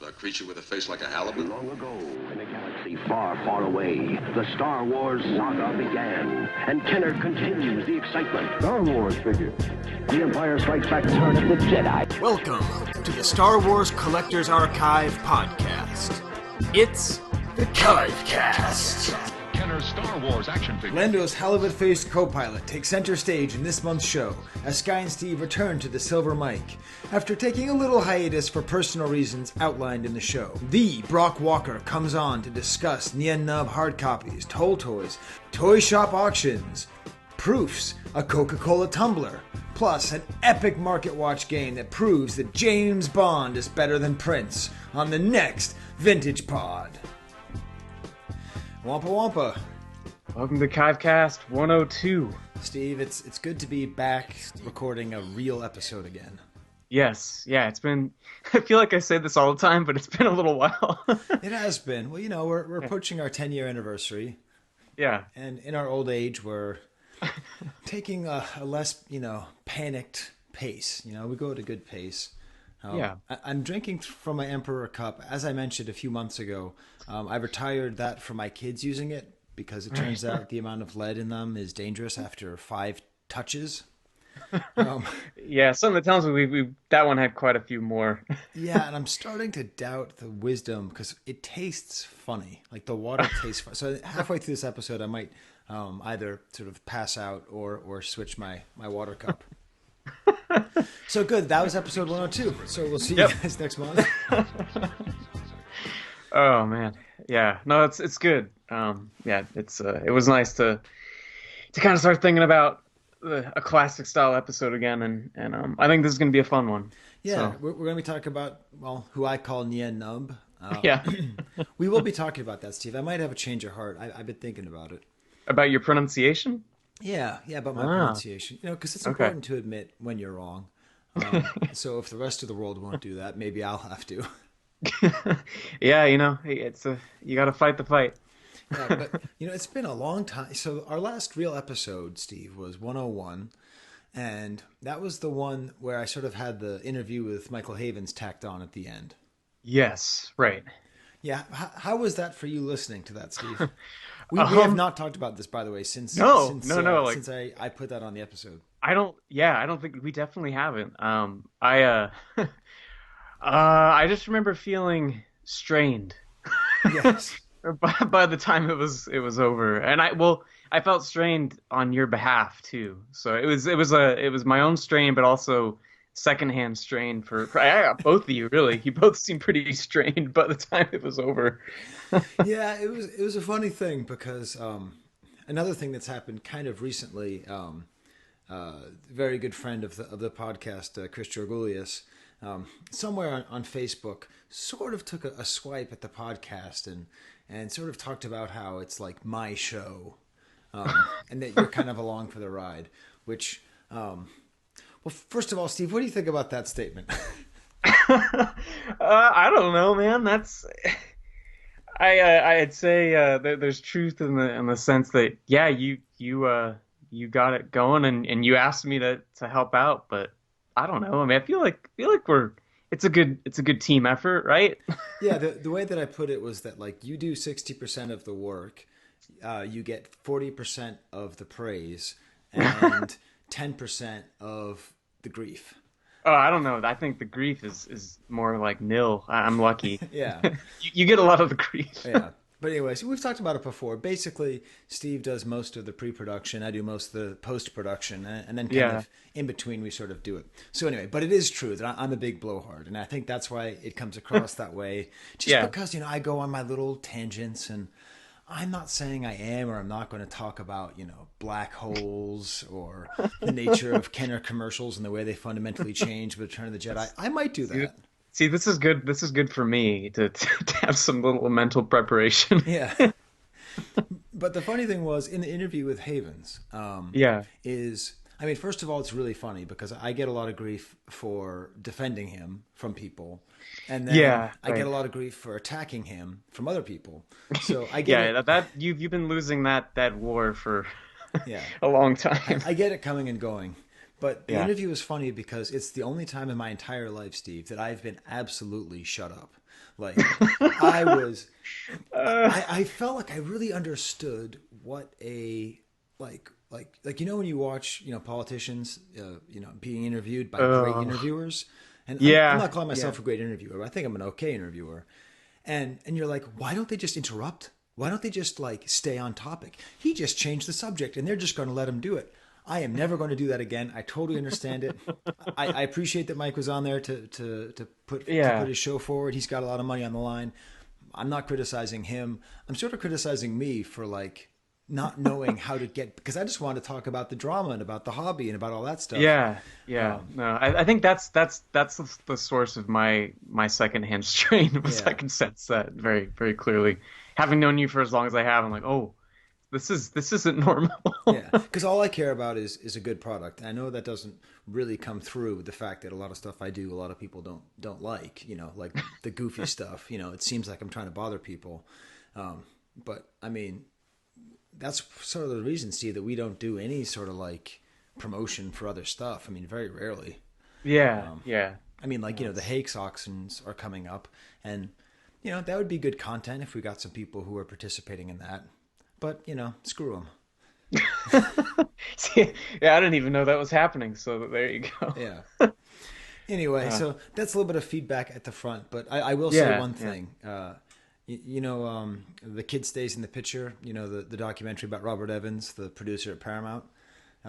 A creature with a face like a halibut? Long ago, in a galaxy far, far away, the Star Wars saga began, and Kenner continues the excitement. Star Wars figures. The Empire Strikes Back turn of the Jedi. Welcome to the Star Wars Collector's Archive podcast. It's the Cast. Kenner's Star Wars action figure. Lando's halibut-faced co-pilot takes center stage in this month's show as Skye and Steve return to the silver mic after taking a little hiatus for personal reasons outlined in the show. The Broc Walker comes on to discuss Nien Nunb Hardcopies, Toltoys, ToyShop auctions, proofs, a Coca-Cola tumbler, plus an epic market watch game that proves that James Bond is better than Prince on the next Vintage Pod. Wampa Wampa. Welcome to Kivecast 102. Steve, it's good to be back recording a real episode again. Yes, yeah, it's been, I feel like I say this all the time, but it's been a little while. It has been. Well, you know, we're approaching our 10-year anniversary. Yeah. And in our old age, we're taking a less, panicked pace. We go at a good pace. Yeah. I'm drinking from my Emperor cup. As I mentioned a few months ago, I retired that for my kids using it because it turns out the amount of lead in them is dangerous after 5 touches. Yeah, something that tells me we that one had quite a few more. Yeah, and I'm starting to doubt the wisdom because it tastes funny. Like the water tastes funny. So halfway through this episode, I might either sort of pass out or switch my water cup. So good. That was episode 102. So we'll see you guys next month. Oh man, yeah. No, it's good. It was nice to kind of start thinking about a classic style episode again, and I think this is going to be a fun one. Yeah, so. we're going to be talking about who I call Nien Nunb. Yeah, we will be talking about that, Steve. I might have a change of heart. I've been thinking about it. About your pronunciation? Yeah, about my pronunciation. Because it's important to admit when you're wrong. So if the rest of the world won't do that, maybe I'll have to. Yeah, you got to fight the fight. Yeah, but it's been a long time. So our last real episode, Steve, was 101, and that was the one where I sort of had the interview with Michael Havens tacked on at the end. Yes, right. Yeah, how was that for you listening to that, Steve? We have not talked about this, by the way, since I put that on the episode. I don't think we definitely haven't. I just remember feeling strained. Yes. by the time it was over, and I felt strained on your behalf too. So it was my own strain, but also secondhand strain for both of you. Really, you both seemed pretty strained by the time it was over. Yeah, it was a funny thing because another thing that's happened kind of recently. Very good friend of the podcast, Chris Georgulius, somewhere on Facebook, sort of took a swipe at the podcast and sort of talked about how it's like my show, and that you're kind of along for the ride. Which, well, first of all, Steve, what do you think about that statement? I don't know, man. That's I'd say there's truth in the sense that you got it going and you asked me to help out, but I don't know. I mean, I feel like it's a good team effort, right? Yeah, the way that I put it was that like you do 60% of the work, you get 40% of the praise and 10% of the grief. Oh, I don't know. I think the grief is more like nil. I'm lucky. Yeah. You get a lot of the grief. Yeah. But anyways, we've talked about it before. Basically, Steve does most of the pre-production. I do most of the post-production. And then kind of in between, we sort of do it. So anyway, but it is true that I'm a big blowhard. And I think that's why it comes across that way. Just because, I go on my little tangents. And I'm not saying I am or I'm not going to talk about, black holes or the nature of Kenner commercials and the way they fundamentally change with Return of the Jedi. I might do that. See, this is good. This is good for me to have some little mental preparation. Yeah. But the funny thing was in the interview with Havens, first of all, it's really funny because I get a lot of grief for defending him from people. And then I get a lot of grief for attacking him from other people. So I get that you've been losing that war for a long time. I get it coming and going. But the interview was funny because it's the only time in my entire life, Steve, that I've been absolutely shut up. Like, I was, I felt like I really understood what a, like, when you watch, politicians, being interviewed by great interviewers, and I'm not calling myself a great interviewer. I think I'm an okay interviewer. And you're like, why don't they just interrupt? Why don't they just like stay on topic? He just changed the subject and they're just going to let him do it. I am never going to do that again. I totally understand it. I appreciate that Mike was on there to put his show forward. He's got a lot of money on the line. I'm not criticizing him. I'm sort of criticizing me for like not knowing how to get, because I just want to talk about the drama and about the hobby and about all that stuff. No, I think that's the source of my secondhand strain. I can sense that very, very clearly. Having known you for as long as I have, I'm like, oh, this isn't normal. Yeah, because all I care about is a good product. And I know that doesn't really come through with the fact that a lot of stuff I do, a lot of people don't like. Like the goofy stuff. It seems like I'm trying to bother people, but I mean, that's sort of the reason, Steve, that we don't do any sort of like promotion for other stuff. I mean, very rarely. Yeah. I mean, like, the Hakes auctions are coming up, and that would be good content if we got some people who are participating in that. But, screw them. See, I didn't even know that was happening. So there you go. Yeah. Anyway, so that's a little bit of feedback at the front. But I will say one thing. The Kid Stays in the Picture, the documentary about Robert Evans, the producer at Paramount.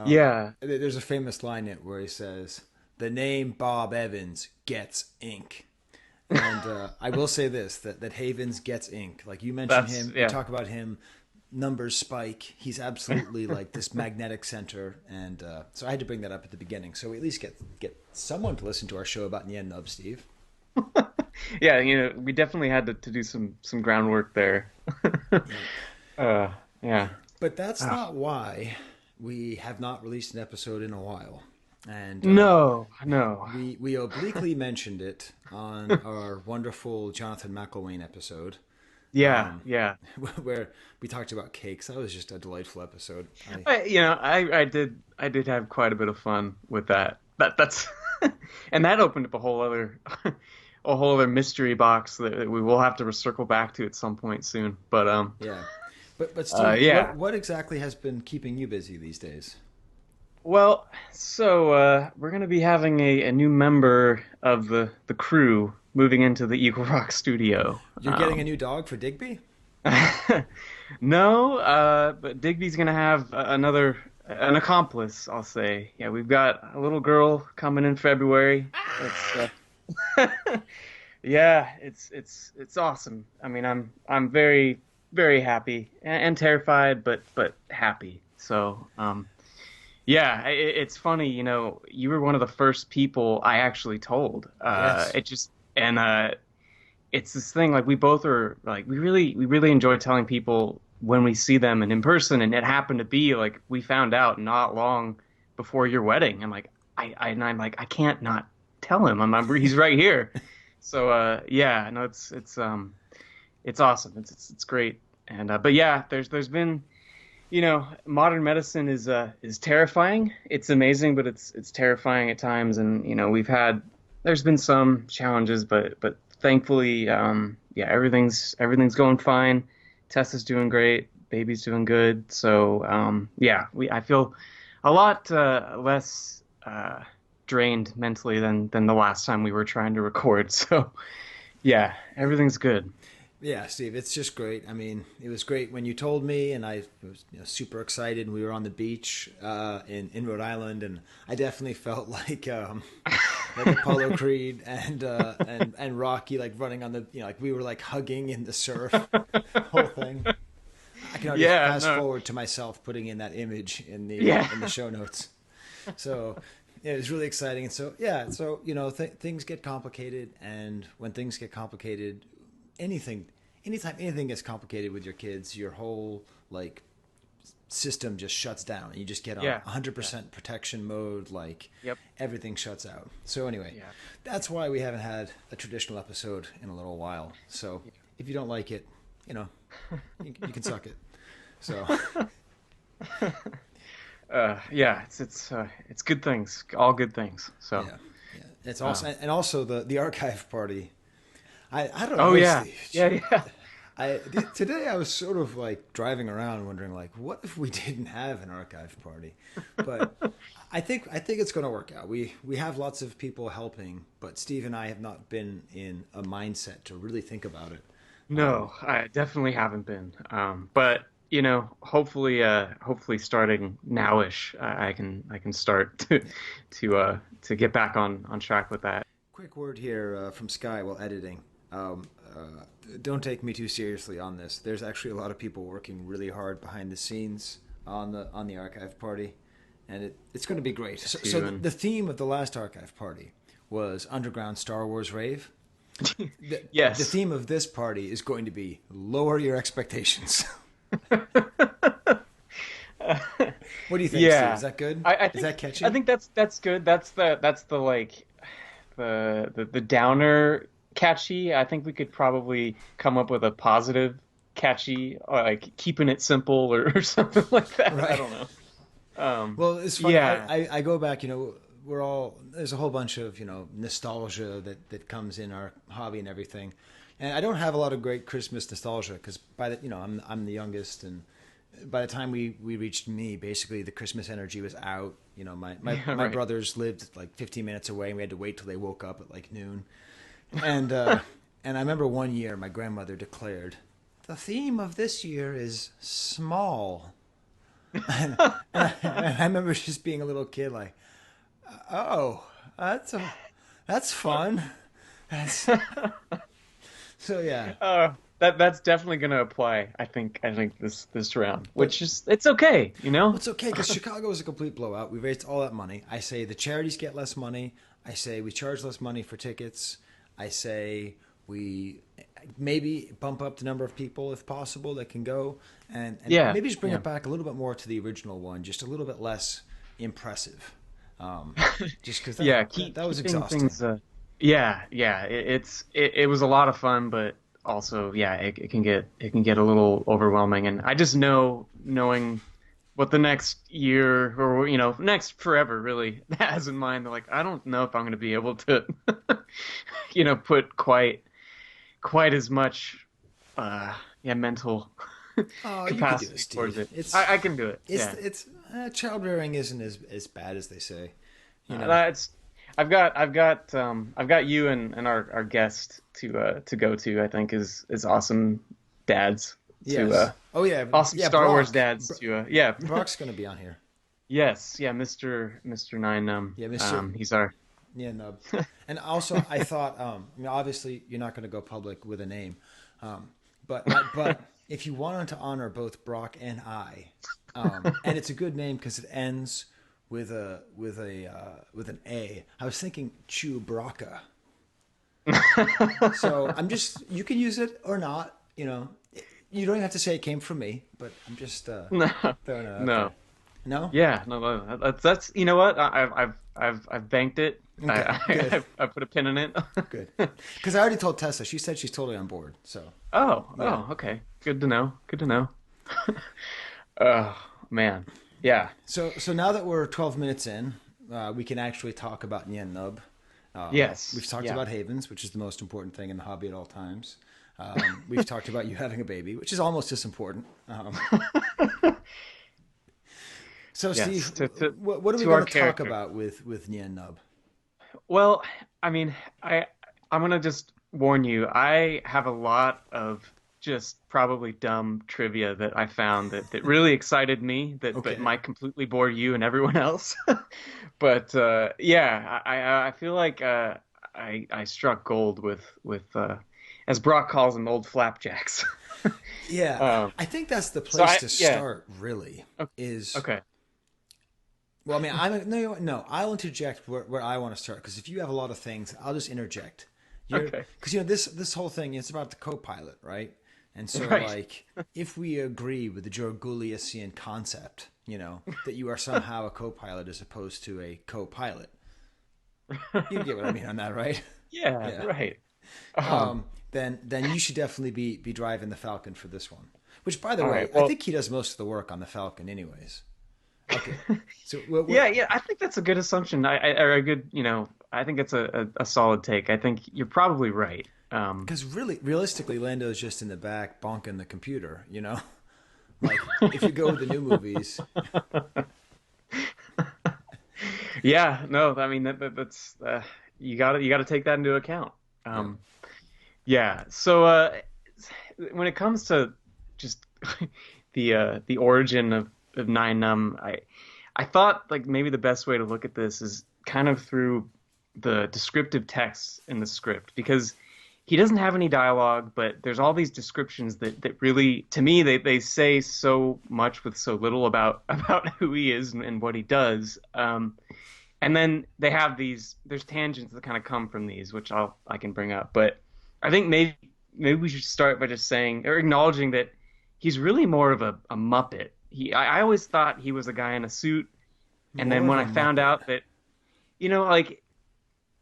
There's a famous line in it where he says, "The name Bob Evans gets ink." And I will say this, that Havens gets ink. Like you mentioned him, you talk about him, numbers spike. He's absolutely like this magnetic center. And so I had to bring that up at the beginning. So we at least get someone to listen to our show about Nien Nunb, Steve. Yeah, we definitely had to do some groundwork there. Yeah. But that's not why we have not released an episode in a while. And no. We obliquely mentioned it on our wonderful Jonathan McElwain episode. Yeah. Where we talked about cakes. That was just a delightful episode. I did have quite a bit of fun with that. That's and that opened up a whole other mystery box that we will have to circle back to at some point soon. But But Steve, what exactly has been keeping you busy these days? Well, so we're going to be having a new member of the crew moving into the Eagle Rock studio. You're getting a new dog for Digby? No, but Digby's going to have an accomplice, I'll say. Yeah, we've got a little girl coming in February. Yeah, it's awesome. I mean, I'm very, very happy and terrified, but happy. So, yeah, it's funny, you were one of the first people I actually told. Yes. It's this thing, like we both are like, we really enjoy telling people when we see them and in person. And it happened to be like, we found out not long before your wedding. I'm like, I'm like, I can't not tell him. He's right here. So, yeah, no, it's awesome. It's great. And, but yeah, there's been, modern medicine is terrifying. It's amazing, but it's terrifying at times. And, there's been some challenges, but thankfully, everything's going fine. Tessa's doing great. Baby's doing good. So, I feel a lot less drained mentally than the last time we were trying to record. So, yeah, everything's good. Yeah, Steve, it's just great. I mean, it was great when you told me, and I was super excited. And we were on the beach in Rhode Island, and I definitely felt like Apollo Creed and Rocky, like running on the, like we were like hugging in the surf, whole thing. I can already fast forward to myself putting in that image in the show notes. So it was really exciting, and so things get complicated, and when things get complicated. Anytime anything gets complicated with your kids, your whole like system just shuts down, and you just get on 100% protection mode. Like everything shuts out. So anyway, that's why we haven't had a traditional episode in a little while. So if you don't like it, you can suck it. So it's good things, all good things. So it's awesome, and also the archive party. I don't Oh know, yeah, Steve. yeah. Today I was sort of like driving around wondering like, what if we didn't have an archive party? But I think it's going to work out. We have lots of people helping, but Steve and I have not been in a mindset to really think about it. No, I definitely haven't been. But hopefully, starting nowish, I can start to get back on track with that. Quick word here from Skye while editing. Don't take me too seriously on this. There's actually a lot of people working really hard behind the scenes on the archive party, and it's going to be great. So the theme of the last archive party was Underground Star Wars Rave. Yes. The theme of this party is going to be lower your expectations. What do you think, Yeah. Steve? Is that good? Is that catchy? I think that's good. That's the like the downer catchy. I think we could probably come up with a positive catchy, like keeping it simple or something like that. Right. I don't know. Well, it's funny. Yeah. I go back, there's a whole bunch of, nostalgia that comes in our hobby and everything. And I don't have a lot of great Christmas nostalgia because I'm the youngest, and by the time we reached me, basically the Christmas energy was out. My Right. brothers lived like 15 minutes away, and we had to wait till they woke up at like noon. And I remember one year my grandmother declared, "The theme of this year is small." and I remember just being a little kid, like, "Oh, that's fun." So yeah. That's definitely going to apply. I think this round, which is it's okay, It's okay because Chicago is a complete blowout. We raised all that money. I say the charities get less money. I say we charge less money for tickets. I say we maybe bump up the number of people if possible that can go, and maybe just bring it back a little bit more to the original one, just a little bit less impressive. Just because that was exhausting. Things, it was a lot of fun, but also it can get a little overwhelming, and I just knowing what the next year or next forever really has in mind. Like I don't know if I'm going to be able to put quite as much mental capacity towards it. I can do it. It's child rearing isn't as bad as they say. I've got you and our guest to go to. I think is awesome dads. Yes. Awesome Star Broc. Wars dads. Broc's going to be on here. Yes. Yeah. Mr. Nien Nunb. Yeah. Mr. He's our Nien Nunb. And also, I thought, obviously, you're not going to go public with a name, but if you wanted to honor both Broc and I, and it's a good name because it ends with an A. I was thinking Chewbacca. So you can use it or not. You don't even have to say it came from me, but I'm just throwing it out there. No? Yeah, no. That's you know what? I've banked it. Okay, I put a pin in it. Good. Because I already told Tessa. She said she's totally on board. So. Oh, okay. Good to know. Oh man, yeah. So now that we're 12 minutes in, we can actually talk about Nien Nunb. Yes. We've talked about havens, which is the most important thing in the hobby at all times. We've talked about you having a baby, which is almost as important. So, yes, Steve, what are we going to talk about with Nien Nunb? Well, I mean, I'm going to just warn you. I have a lot of just probably dumb trivia that I found that really excited me, that might completely bore you and everyone else. But I feel like I struck gold with as Broc calls them, old flapjacks. Yeah, I think that's the place to start. Really, is okay. Well, I mean, no. I'll interject where I want to start because if you have a lot of things, I'll just interject. Because this whole thing is about the co-pilot, right? And so, like, if we agree with the Jorguliusian concept, that you are somehow a co-pilot as opposed to a co-pilot, you get what I mean on that, right? Yeah. Right. Then you should definitely be driving the Falcon for this one. Which, by the way, I think he does most of the work on the Falcon, anyways. Okay. So I think that's a good assumption. I think it's a solid take. I think you're probably right. Because realistically, Lando's just in the back bonking the computer, you know? Like, if you go to the new movies. Yeah, no, I mean that's you got to take that into account. Yeah. So when it comes to just the origin of Nien Nunb, I thought like maybe the best way to look at this is kind of through the descriptive text in the script, because he doesn't have any dialogue, but there's all these descriptions that really, to me, they say so much with so little about who he is and what he does. And then they have there's tangents that kind of come from these, which I can bring up. But I think maybe we should start by just saying or acknowledging that he's really more of a Muppet. I always thought he was a guy in a suit, and then when I found out that, you know, like,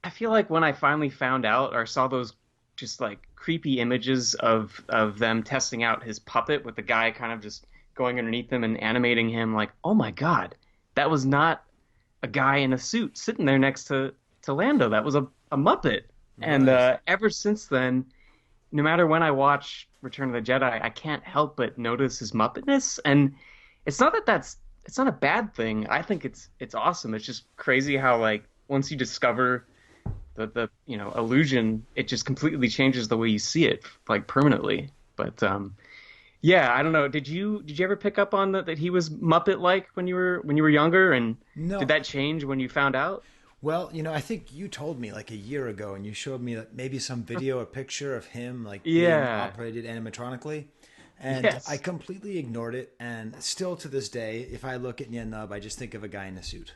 I feel like when I finally found out or saw those just like creepy images of them testing out his puppet with the guy kind of just going underneath him and animating him, like, oh my God, that was not a guy in a suit sitting there next to Lando. That was a Muppet. Nice. And ever since then, no matter when I watch Return of the Jedi, I can't help but notice his Muppetness. And it's not it's not a bad thing. I think it's awesome. It's just crazy how, like, once you discover the you know, illusion, it just completely changes the way you see it, like, permanently. But yeah, I don't know. Did you ever pick up on that he was Muppet-like when you were younger? And no. Did that change when you found out? Well, you know, I think you told me like a year ago, and you showed me maybe some video or picture of him like being operated animatronically, and yes. I completely ignored it. And still to this day, if I look at Nien Nunb, I just think of a guy in a suit.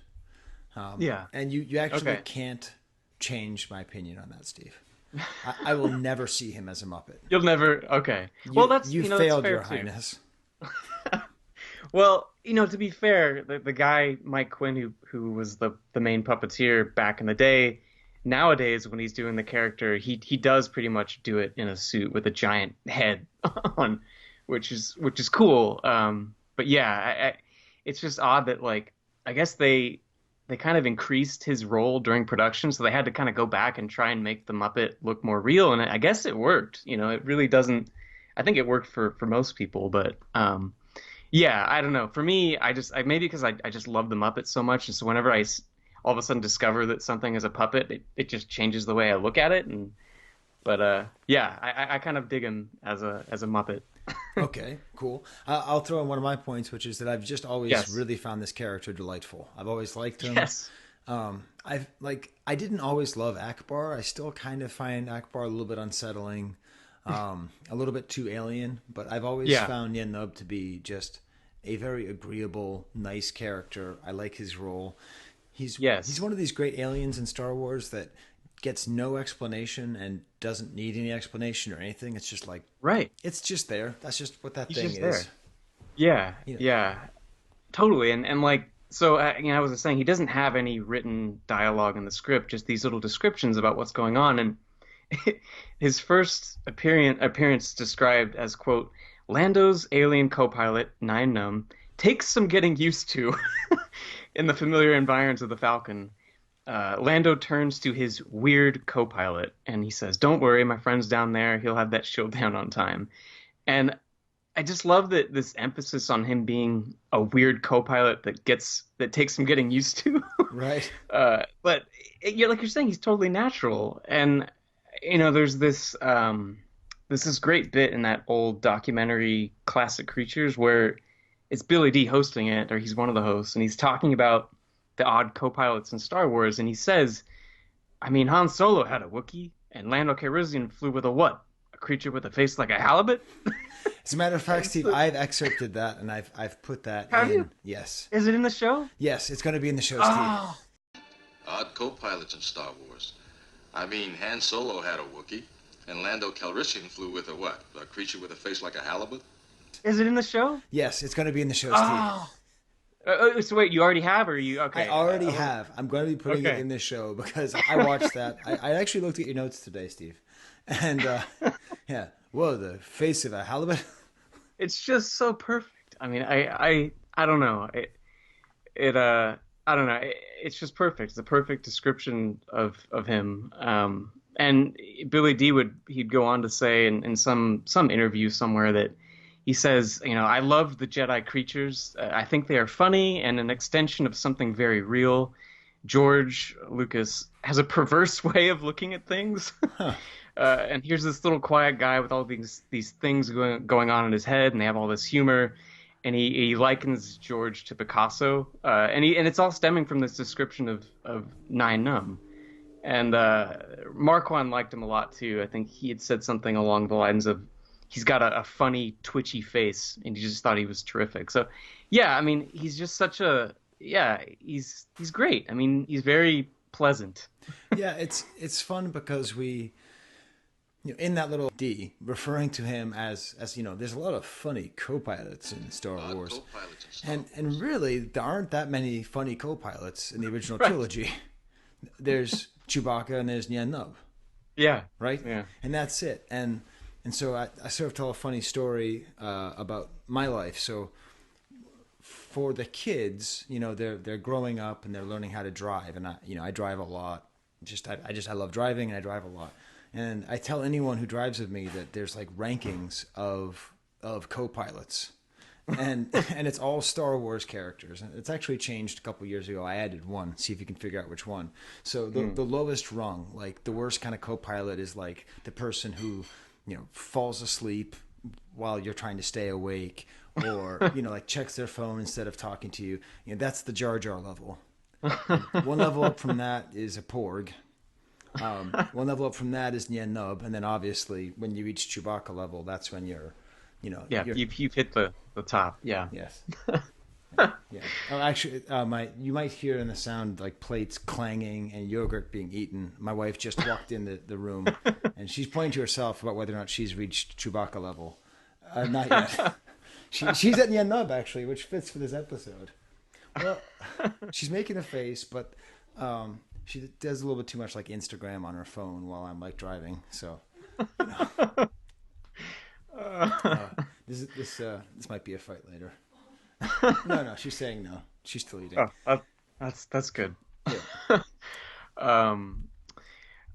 Yeah, and you actually can't change my opinion on that, Steve. I will never see him as a Muppet. You'll never. Okay. Well, that's you failed, Your Highness. Well, you know, to be fair, the guy Mike Quinn, who was the main puppeteer back in the day, nowadays when he's doing the character, he does pretty much do it in a suit with a giant head on, which is cool. But yeah, it's just odd that, like, I guess they kind of increased his role during production, so they had to kind of go back and try and make the Muppet look more real, and I guess it worked. You know, it really doesn't. I think it worked for most people, but yeah, I don't know. For me, maybe because I just love the Muppets so much, and so whenever I all of a sudden discover that something is a puppet, it just changes the way I look at it. But yeah, I kind of dig him as a Muppet. Okay, cool. I'll throw in one of my points, which is that I've just always really found this character delightful. I've always liked him. Yes. I didn't always love Akbar. I still kind of find Akbar a little bit unsettling. A little bit too alien, but I've always found Nien Nunb to be just a very agreeable, nice character. I like his role. He's one of these great aliens in Star Wars that gets no explanation and doesn't need any explanation or anything. It's just like, it's just there. That's just what that thing is. There. Yeah, yeah, totally. And like, so you know, I was saying, he doesn't have any written dialogue in the script, just these little descriptions about what's going on. And his first appearance described as, quote, Lando's alien co-pilot, Nien Nunb, takes some getting used to in the familiar environs of the Falcon. Lando turns to his weird co-pilot and he says, don't worry, my friend's down there. He'll have that shield down on time. And I just love that this emphasis on him being a weird co-pilot that takes some getting used to. Right. But yeah, like you're saying, he's totally natural. And you know, there's this great bit in that old documentary Classic Creatures where it's Billy D hosting it, or he's one of the hosts, and he's talking about the odd co-pilots in Star Wars, and he says, I mean, Han Solo had a Wookiee, and Lando Calrissian flew with a what? A creature with a face like a halibut? As a matter of fact, Steve, I've excerpted that, and I've put that in. You? Yes. Is it in the show? Yes, it's going to be in the show, Steve. Odd co-pilots in Star Wars. I mean, Han Solo had a Wookiee, and Lando Calrissian flew with a what? A creature with a face like a halibut? Is it in the show? Yes, it's going to be in the show, Steve. So wait, you already have, or you? Okay. I already have. I'm going to be putting it in this show because I watched that. I actually looked at your notes today, Steve, and yeah, whoa, the face of a halibut. It's just so perfect. I mean, I don't know. I don't know. It's just perfect. It's a perfect description of him. And Billy D he'd go on to say in some interview somewhere that he says, I love the Jedi creatures. I think they are funny and an extension of something very real. George Lucas has a perverse way of looking at things. Huh. And here's this little quiet guy with all these things going on in his head, and they have all this humor. And he likens George to Picasso, and it's all stemming from this description of Nien Nunb. And Marquand liked him a lot too. I think he had said something along the lines of, he's got a funny, twitchy face, and he just thought he was terrific. So, yeah, I mean, he's just he's great. I mean, he's very pleasant. Yeah, it's fun because we, in that little D, referring to him as there's a lot of funny co-pilots in Star Wars, and really there aren't that many funny co-pilots in the original trilogy. There's Chewbacca and there's Nien Nunb. Yeah. Right? Yeah. And that's it. And so I sort of tell a funny story about my life. So for the kids, they're growing up and they're learning how to drive, and I drive a lot. I love driving, and I drive a lot. And I tell anyone who drives with me that there's like rankings of co-pilots. And it's all Star Wars characters. And it's actually changed a couple years ago. I added one. See if you can figure out which one. So the lowest rung, like the worst kind of co-pilot, is like the person who falls asleep while you're trying to stay awake, or like checks their phone instead of talking to you. That's the Jar Jar level. One level up from that is a Porg. One level up from that is Nien Nunb, and then obviously when you reach Chewbacca level, that's when you've hit the top. Yeah. Yes. Yeah. Oh, actually, you might hear in the sound like plates clanging and yogurt being eaten. My wife just walked in the room, and she's pointing to herself about whether or not she's reached Chewbacca level. Not yet. She's at Nien Nunb, actually, which fits for this episode. Well, she's making a face, but she does a little bit too much like Instagram on her phone while I'm like driving. So this might be a fight later. No, she's saying no. She's still eating. Oh, that's good. Yeah.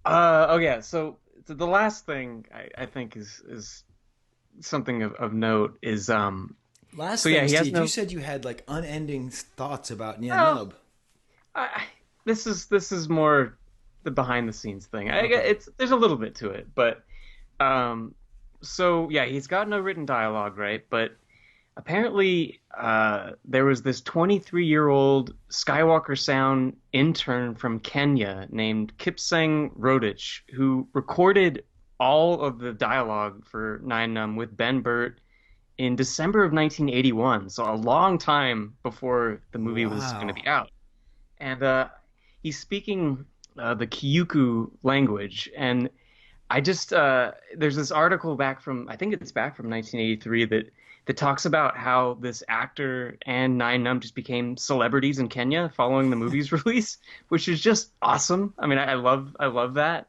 Yeah. So the last thing I think is something of note is Steve, you said you had like unending thoughts about Nien Nunb. This is more the behind the scenes thing. Okay. There's a little bit to it, but so yeah, he's got no written dialogue, right? But apparently there was this 23-year-old Skywalker Sound intern from Kenya named Kipsang Rotich who recorded all of the dialogue for Nien Nunb with Ben Burt in December of 1981, so a long time before the movie was going to be out. And he's speaking the Skye-Ku language, and I just there's this article back from 1983 that talks about how this actor and Nien Nunb just became celebrities in Kenya following the movie's release, which is just awesome. I mean, I love that.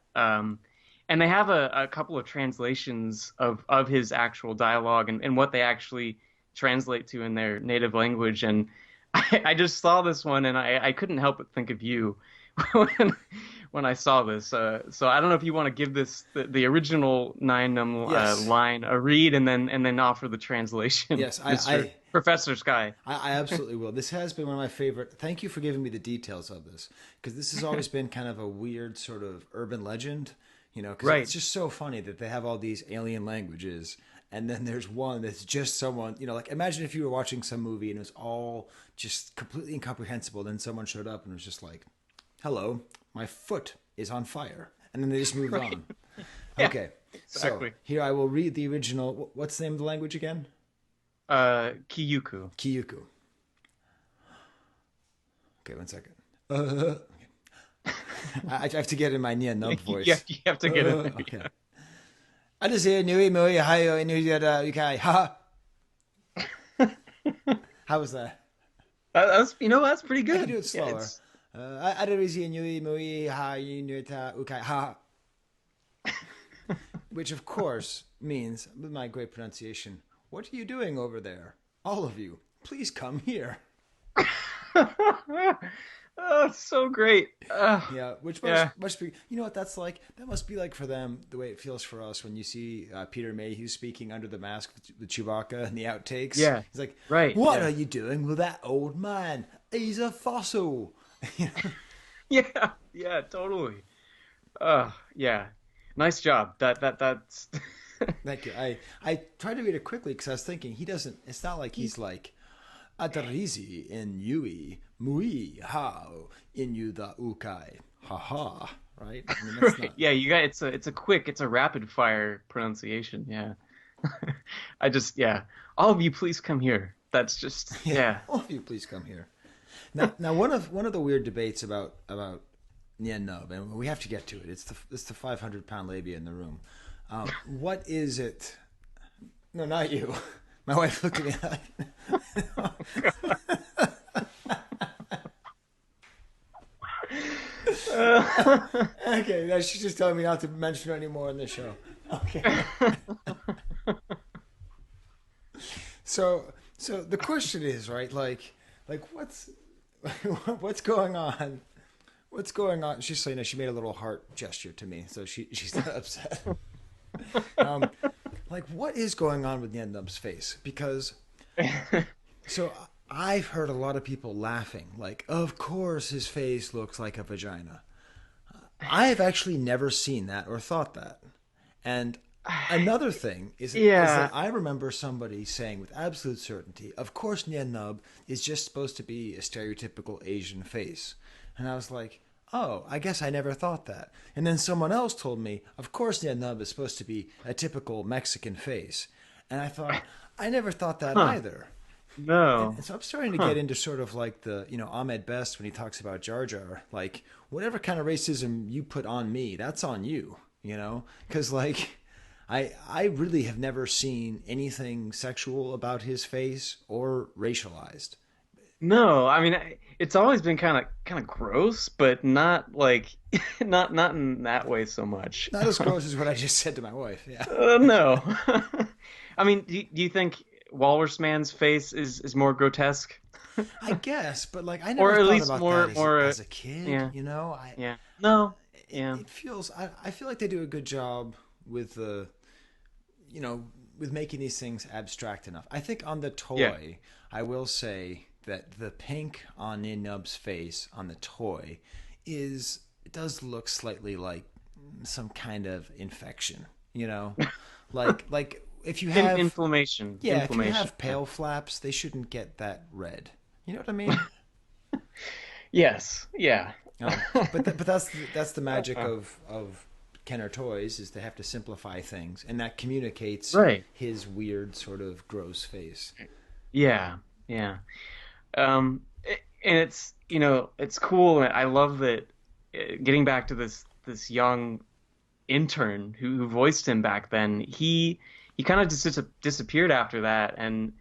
And they have a couple of translations of his actual dialogue and what they actually translate to in their native language. And I just saw this one, and I couldn't help but think of you when I saw this. So I don't know if you want to give this the original Nien Nunb line a read, and then offer the translation. Yes, Professor Skye. I absolutely will. This has been one of my favorite. Thank you for giving me the details of this, because this has always been kind of a weird sort of urban legend. Because it's just so funny that they have all these alien languages, and then there's one that's just someone, like imagine if you were watching some movie and it was all just completely incomprehensible. Then someone showed up and was just like, "Hello, my foot is on fire," and then they just moved on. Yeah, okay, exactly. So here I will read the original. What's the name of the language again? Skye-Ku. Skye-Ku. Okay, 1 second. I have to get in my Nien Nunb voice. You have to get it. Okay. I just hear Nui Mui Hayo Nui UK. Ha. How was that? That's pretty good. I can do it slower. I don't see Nui Mui Hayo Nui UK. Ha. Which of course means, with my great pronunciation, what are you doing over there? All of you, please come here. Oh, it's so great. Yeah, which must be, you know what that's like? That must be like for them the way it feels for us when you see Peter Mayhew speaking under the mask with Chewbacca and the outtakes. Yeah. He's like, right. What are you doing with that old man? He's a fossil. Yeah, totally. Yeah. Nice job. That's Thank you. I tried to read it quickly because I was thinking it's not like he's like, Adarizi in Yui, Mui Hao in you the Ukai. Ha ha. Right? I mean, that's right. not... Yeah, you got it's a rapid fire pronunciation. Yeah. All of you please come here. That's just All of you please come here. Now one of the weird debates about Nien Nunb, and we have to get to it. It's the 500-pound labia in the room. What is it? No, not you. My wife looked at me like, okay, now she's just telling me not to mention her anymore in the show. Okay. So the question is, right, like what's going on? What's going on? She's saying she made a little heart gesture to me, so she's not upset. Like, what is going on with Nien Nunb's face? Because, so I've heard a lot of people laughing, like, of course his face looks like a vagina. I have actually never seen that or thought that. And another thing is that I remember somebody saying with absolute certainty, of course Nien Nunb is just supposed to be a stereotypical Asian face. And I was like, oh, I guess I never thought that. And then someone else told me, of course Nien Nunb is supposed to be a typical Mexican face. And I thought, I never thought that either. No. And so I'm starting to get into sort of like the, Ahmed Best when he talks about Jar Jar, like, whatever kind of racism you put on me, that's on you, Because, like, I really have never seen anything sexual about his face or racialized. No, I mean it's always been kind of gross, but not like not in that way so much. Not as gross as what I just said to my wife. Yeah. No. I mean, do you think Walrus Man's face is more grotesque? I guess, but like I never thought least about more, that as a kid. Yeah. No. Yeah. It feels. I feel like they do a good job with the, with making these things abstract enough. I think on the toy, I will say that the pink on Nien Nunb's face on the toy it does look slightly like some kind of infection, like if you have inflammation. Yeah, if you have pale flaps, they shouldn't get that red. You know what I mean? Yes. Yeah. But that's the magic of Kenner Toys is they have to simplify things, and that communicates his weird sort of gross face. Yeah. Yeah. And it's it's cool, and I love that. Getting back to this young intern who voiced him back then, he kind of just disappeared after that. And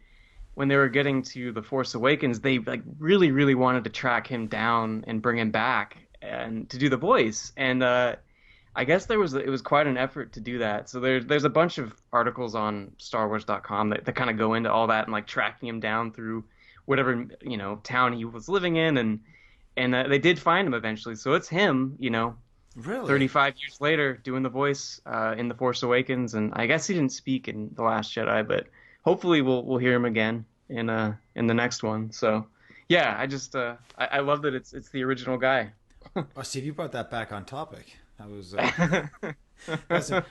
when they were getting to The Force Awakens, they like really wanted to track him down and bring him back and to do the voice. And I guess it was quite an effort to do that. So there's a bunch of articles on StarWars.com that kind of go into all that and like tracking him down through whatever town he was living in, and they did find him eventually. So it's him, really 35 years later doing the voice in The Force Awakens, and I guess he didn't speak in The Last Jedi, but hopefully we'll hear him again in the next one. So yeah, I just I love that it's the original guy. Oh, Steve, you brought that back on topic. That was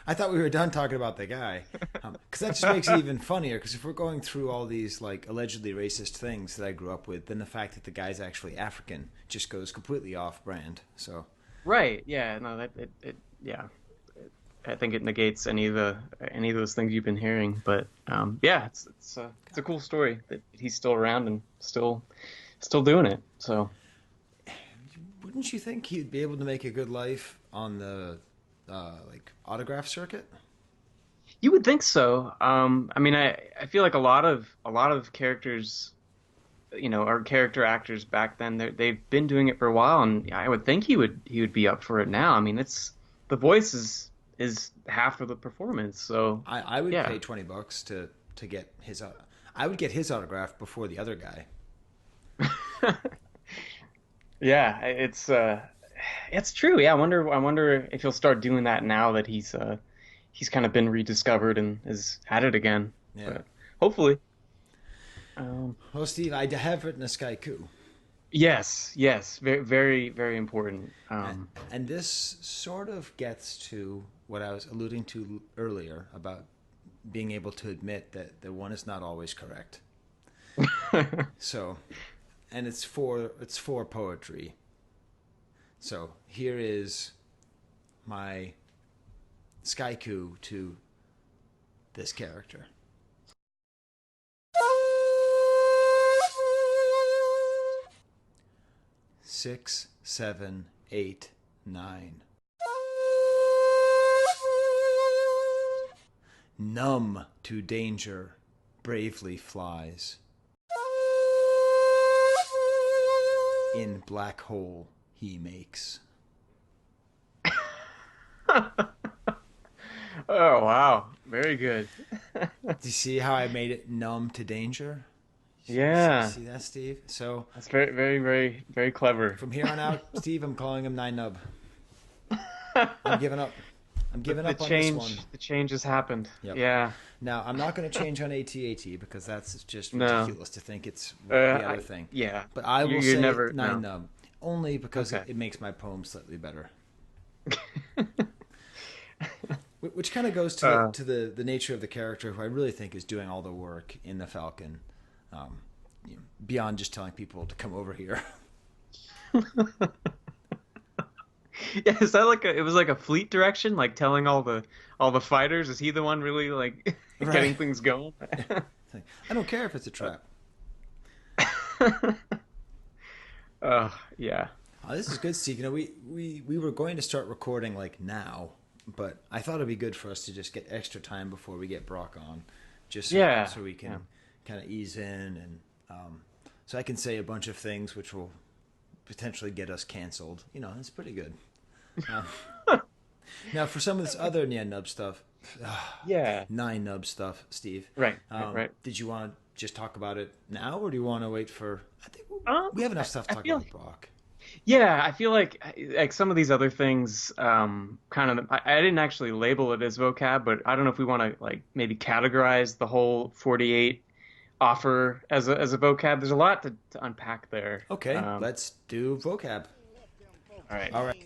I thought we were done talking about the guy, because that just makes it even funnier. Because if we're going through all these like allegedly racist things that I grew up with, then the fact that the guy's actually African just goes completely off brand. So right, yeah, no, I think it negates any of those things you've been hearing. But yeah, it's a cool story that he's still around and still doing it. So wouldn't you think he'd be able to make a good life on the like autograph circuit? You would think so. I mean, I feel like a lot of characters, or character actors back then, they've been doing it for a while, and I would think he would be up for it now. I mean, the voice is half of the performance. So I would pay $20 to get his. I would get his autograph before the other guy. Yeah, it's true. Yeah, I wonder if he'll start doing that now that he's kind of been rediscovered and is at it again. Yeah. But hopefully. Well, Steve, I have written a Skye-Ku. Yes, very, very, very important. And this sort of gets to what I was alluding to earlier about being able to admit that the one is not always correct. So, and it's for poetry. So here is my Skye-Ku to this character. Six, 7, 8, 9. Numb to danger, bravely flies. In black hole he makes. Oh wow, very good. Do you see how I made it numb to danger? Yeah, See that, Steve? So that's very, very, very, very clever. from here on out, Steve, I'm calling him Nien Nunb. I'm giving up. I'm giving up on this one. The change has happened. Yep. Yeah. Now, I'm not going to change on AT-AT because that's just No. ridiculous to think it's the other thing. Yeah. But I will You're say never, Nien no. Nunb, only because Okay. it makes my poem slightly better. Which kind of goes to the nature of the character, who I really think is doing all the work in the Falcon, beyond just telling people to come over here. Yeah, is that like it was like a fleet direction, like telling all the fighters? Is he the one really like getting things going? I don't care if it's a trap. Yeah. Oh, this is good, Steve. You know, we were going to start recording like now, but I thought it'd be good for us to just get extra time before we get Broc on, just so we can kind of ease in, and so I can say a bunch of things which will potentially get us canceled. You know, it's pretty good. Now, for some of this other Nien Nunb stuff, Nien Nunb stuff, Steve. Right. Did you want to just talk about it now, or do you want to wait for? I think we have enough stuff to talk about Broc. Yeah, I feel like some of these other things, kind of. I didn't actually label it as vocab, but I don't know if we want to like maybe categorize the whole 48 offer as a vocab. There's a lot to unpack there. Okay, let's do vocab. All right. All right.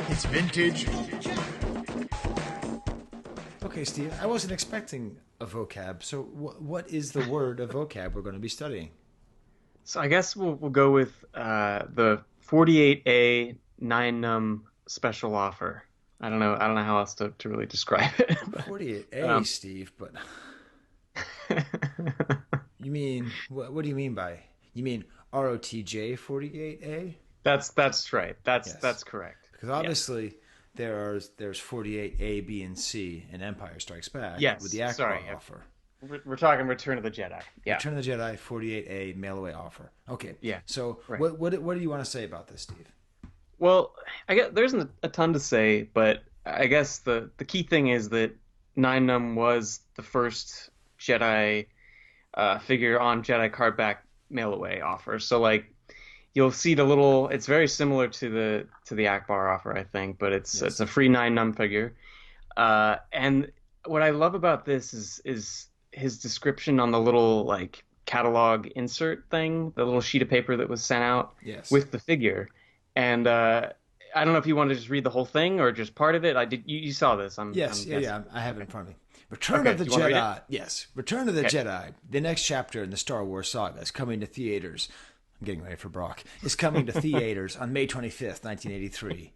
It's vintage. Okay, Steve, I wasn't expecting a vocab. So what is the word of vocab we're going to be studying? So I guess we'll go with the 48A Nien Nunb special offer. I don't know how else to really describe it. 48A, Steve, but you mean what do you mean by? You mean ROTJ 48A? That's right. Yes. That's correct. Because obviously there's 48A, B, and C in Empire Strikes Back with the Akbar offer. We're talking Return of the Jedi. Yeah. Return of the Jedi 48A mail away offer. Okay. Yeah. So right. what do you want to say about this, Steve? Well, I guess there isn't a ton to say, but I guess the key thing is that Nien Nunb was the first Jedi figure on Jedi cardback mail away offer. So like you'll see the little. It's very similar to the Akbar offer, I think, but it's a free Nien Nunb figure. And what I love about this is his description on the little like catalog insert thing, the little sheet of paper that was sent out with the figure. And I don't know if you want to just read the whole thing or just part of it. I did. You saw this? I have it in front of me. Return of the Jedi. Yes, Return of the Jedi. The next chapter in the Star Wars saga is coming to theaters. I'm getting ready for Broc. Is coming to theaters on May 25th, 1983.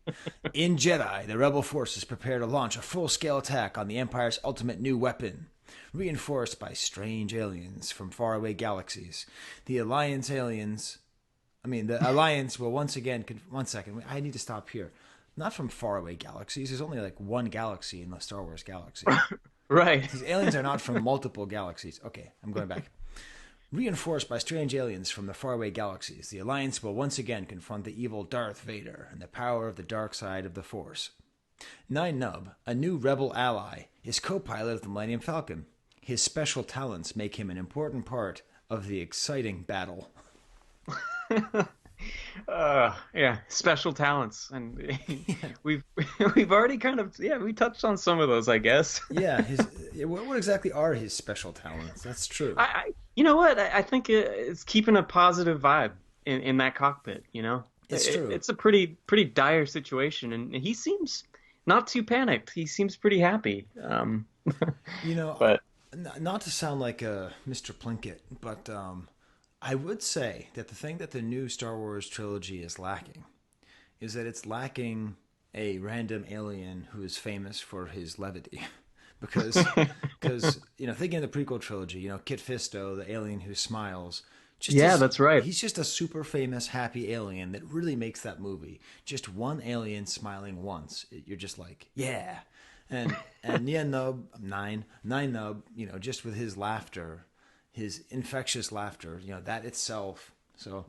In Jedi, the Rebel forces prepare to launch a full-scale attack on the Empire's ultimate new weapon. Reinforced by strange aliens from faraway galaxies, the Alliance will once again. One second, I need to stop here. Not from faraway galaxies. There's only like one galaxy in the Star Wars galaxy. Right. These aliens are not from multiple galaxies. Okay, I'm going back. Reinforced by strange aliens from the faraway galaxies, the Alliance will once again confront the evil Darth Vader and the power of the dark side of the Force. Nien Nunb, a new rebel ally, is co-pilot of the Millennium Falcon. His special talents make him an important part of the exciting battle. Yeah, special talents, and we've already kind of we touched on some of those, I guess. Yeah, what exactly are his special talents? That's true. You know what? I think it's keeping a positive vibe in that cockpit. You know, it's true. It's a pretty dire situation, and he seems not too panicked. He seems pretty happy. You know, but not to sound like a Mr. Plinkett, but I would say that the thing that the new Star Wars trilogy is lacking is that it's lacking a random alien who is famous for his levity. Because thinking of the prequel trilogy, Kit Fisto, the alien who smiles. That's right. He's just a super famous, happy alien that really makes that movie. Just one alien smiling once. You're just like, yeah. And Nien Nunb, just with his laughter, his infectious laughter, that itself. So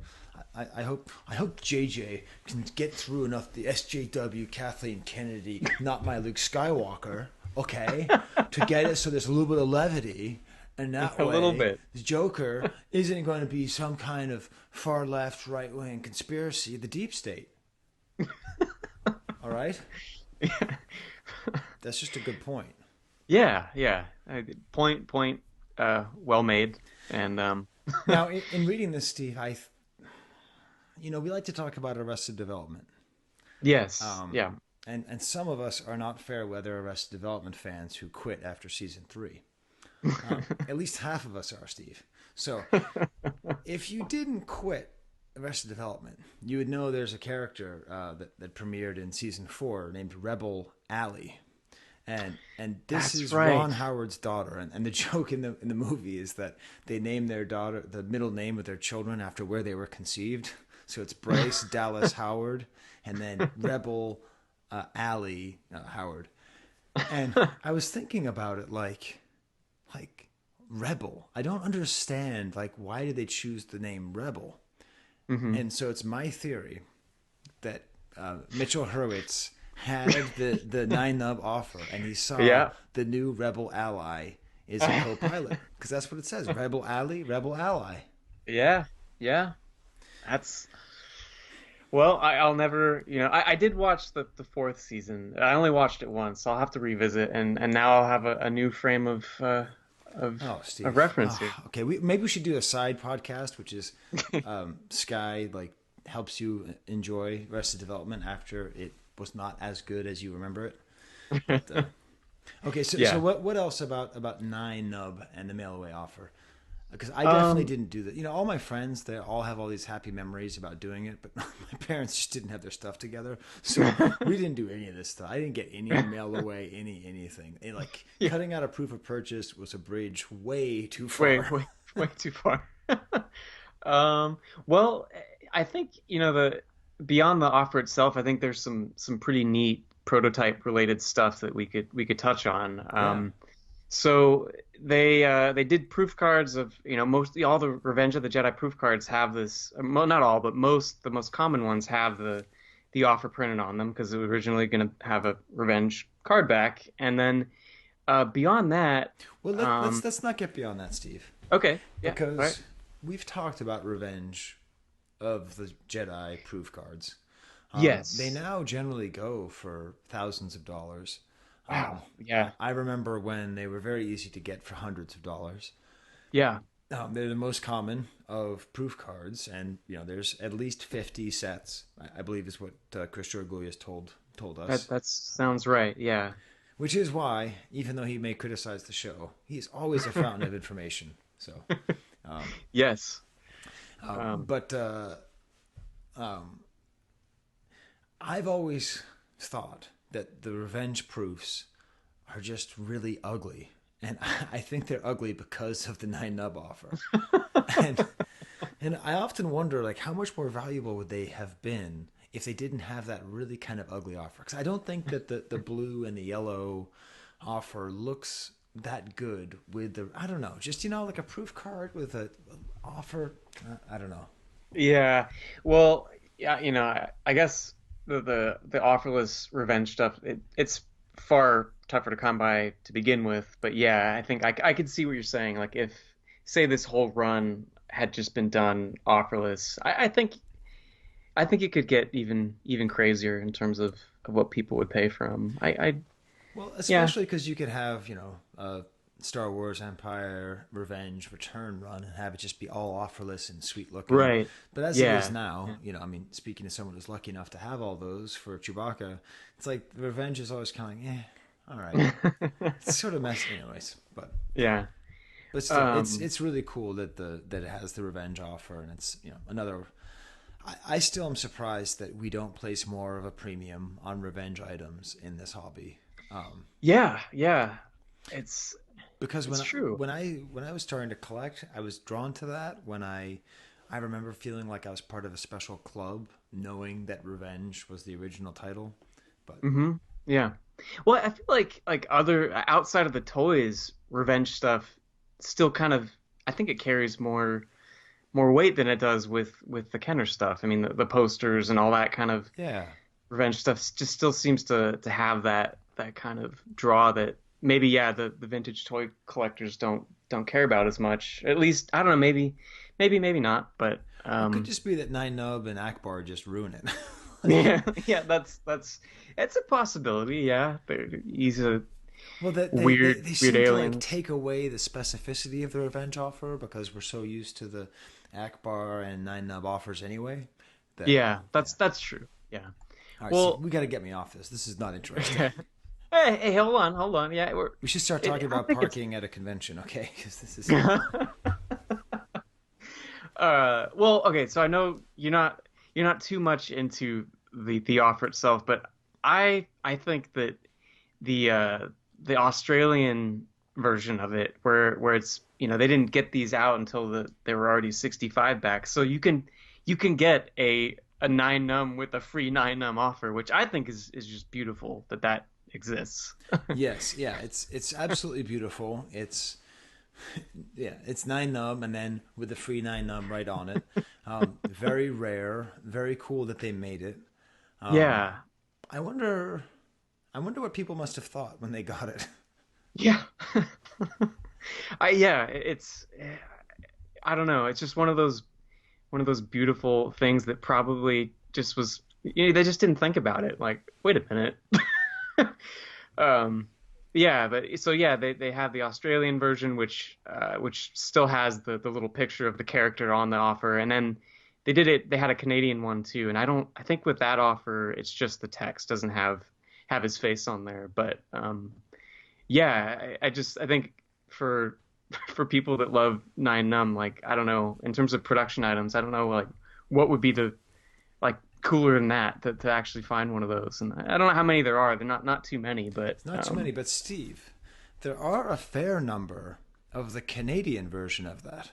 I hope JJ can get through enough the SJW Kathleen Kennedy, not my Luke Skywalker, okay, to get it so there's a little bit of levity, and that way, a little bit. The Joker isn't going to be some kind of far left, right wing conspiracy, the deep state. All right. Yeah. That's just a good point. Yeah. Point. Well made. And now, in reading this, Steve, we like to talk about Arrested Development. Yes. Yeah. And some of us are not fair weather Arrested Development fans who quit after season 3. At least half of us are, Steve. So, if you didn't quit Arrested Development, you would know there's a character that premiered in season 4 named Rebel Allie. And this is right. Ron Howard's daughter, and the joke in the movie is that they named their daughter the middle name of their children after where they were conceived. So it's Bryce Dallas Howard, and then Rebel Allie Howard. And I was thinking about it like Rebel. I don't understand why did they choose the name Rebel? Mm-hmm. And so it's my theory that Mitchell Hurwitz had the Nien Nunb offer, and he saw the new Rebel Ally is a co-pilot, because that's what it says: Rebel Ally, Rebel Ally. Yeah. That's I'll never. I did watch the 4th season. I only watched it once. So I'll have to revisit, and now I'll have a new frame of reference here. Okay, maybe we should do a side podcast, which is Skye helps you enjoy Arrested Development after it was not as good as you remember it. But, okay, so what else about Nien Nunb and the mail away offer? Because I definitely didn't do that. All my friends, they all have all these happy memories about doing it, but my parents just didn't have their stuff together, so we didn't do any of this stuff. I didn't get any mail away, anything. Cutting out a proof of purchase was a bridge way too far. Way too far. Well, I think beyond the offer itself, I think there's some pretty neat prototype related stuff that we could touch on. So they did proof cards of mostly all the Revenge of the Jedi proof cards have this. Not all, but the most common ones have the offer printed on them, because it was originally going to have a Revenge card back, and then beyond that. Well, let's not get beyond that, Steve. Okay. Yeah. Because we've talked about Revenge of the Jedi proof cards. Yes. They now generally go for thousands of dollars. Wow. Yeah. I remember when they were very easy to get for hundreds of dollars. Yeah. They're the most common of proof cards, and there's at least 50 sets, I believe is what Chris Georgoulias told us. That sounds right. Yeah. Which is why, even though he may criticize the show, he's always a fountain of information. So. Yes. But I've always thought that the Revenge proofs are just really ugly. And I think they're ugly because of the Nien Nunb offer. and I often wonder, how much more valuable would they have been if they didn't have that really kind of ugly offer? Because I don't think that the blue and the yellow offer looks that good with the, I don't know, just, like a proof card with a offer. I don't know. Yeah. Well, yeah, I guess the offerless revenge stuff, it's far tougher to come by to begin with. But yeah, I think I could see what you're saying. Like if, say, this whole run had just been done offerless, I think it could get even crazier in terms of what people would pay for them. Well, especially because you could have, a Star Wars Empire Revenge Return run and have it just be all offerless and sweet looking. Right. But as it is now, I mean, speaking to someone who's lucky enough to have all those for Chewbacca, it's like the Revenge is always kind of all right. It's sort of messy anyways, but yeah. But still, it's really cool that it has the Revenge offer, and it's another. I still am surprised that we don't place more of a premium on Revenge items in this hobby. Yeah. It's because true. When I was starting to collect, I was drawn to that. When I remember feeling like I was part of a special club, knowing that Revenge was the original title. But yeah. Well, I feel like other outside of the toys, Revenge stuff still kind of, I think it carries more weight than it does with the Kenner stuff. I mean, the posters and all that kind of Revenge stuff just still seems to have that kind of draw that maybe the vintage toy collectors don't care about as much. At least I don't know, maybe not, but it could just be that Nien Nunb and Akbar just ruin it. yeah, that's a possibility. Yeah, he's a weird they seem alien. to take away the specificity of the Revenge offer because we're so used to the Akbar and Nien Nunb offers anyway. That's true. Yeah. All right, well, so we got to get me off this. This is not interesting. Hey, hold on. Yeah, we should start talking about parking at a convention, okay? Because this is. Well, okay. So I know you're not too much into the offer itself, but I think that the Australian version of it, where it's they didn't get these out until they were already 65 back, so you can get a Nien Nunb with a free Nien Nunb offer, which I think is just beautiful that exists. Yes, yeah, it's absolutely beautiful. It's Nien Nunb, and then with the free Nien Nunb right on it. Very rare, very cool that they made it. Yeah. I wonder what people must have thought when they got it. Yeah. It's I don't know. It's just one of those beautiful things that probably just was, they just didn't think about it. Like, wait a minute. They have the Australian version, which still has the little picture of the character on the offer, and then they had a Canadian one too. And I think with that offer, it's just the text, doesn't have his face on there. But I think for people that love Nien Nunb, like, I don't know, in terms of production items, I don't know, like, what would be the, like, cooler than that to actually find one of those. And I don't know how many there are. They're not too many, but not too many. But Steve, there are a fair number of the Canadian version of that.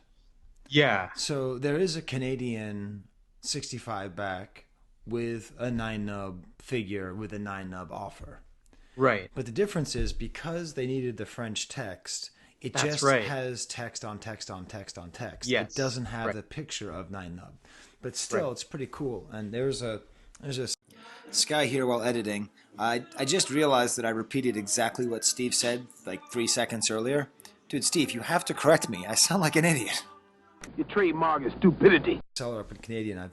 Yeah. So there is a Canadian 65 back with a Nien Nunb figure with a Nien Nunb offer. Right. But the difference is because they needed the French text, it That's just right. has text on text on text on text. Yes. It doesn't have Right. the picture of Nien Nunb. But still, it's pretty cool. And there's a Skye here while editing. I just realized that I repeated exactly what Steve said like 3 seconds earlier. Dude, Steve, you have to correct me. I sound like an idiot. Your trademark is stupidity. Seller up in Canada,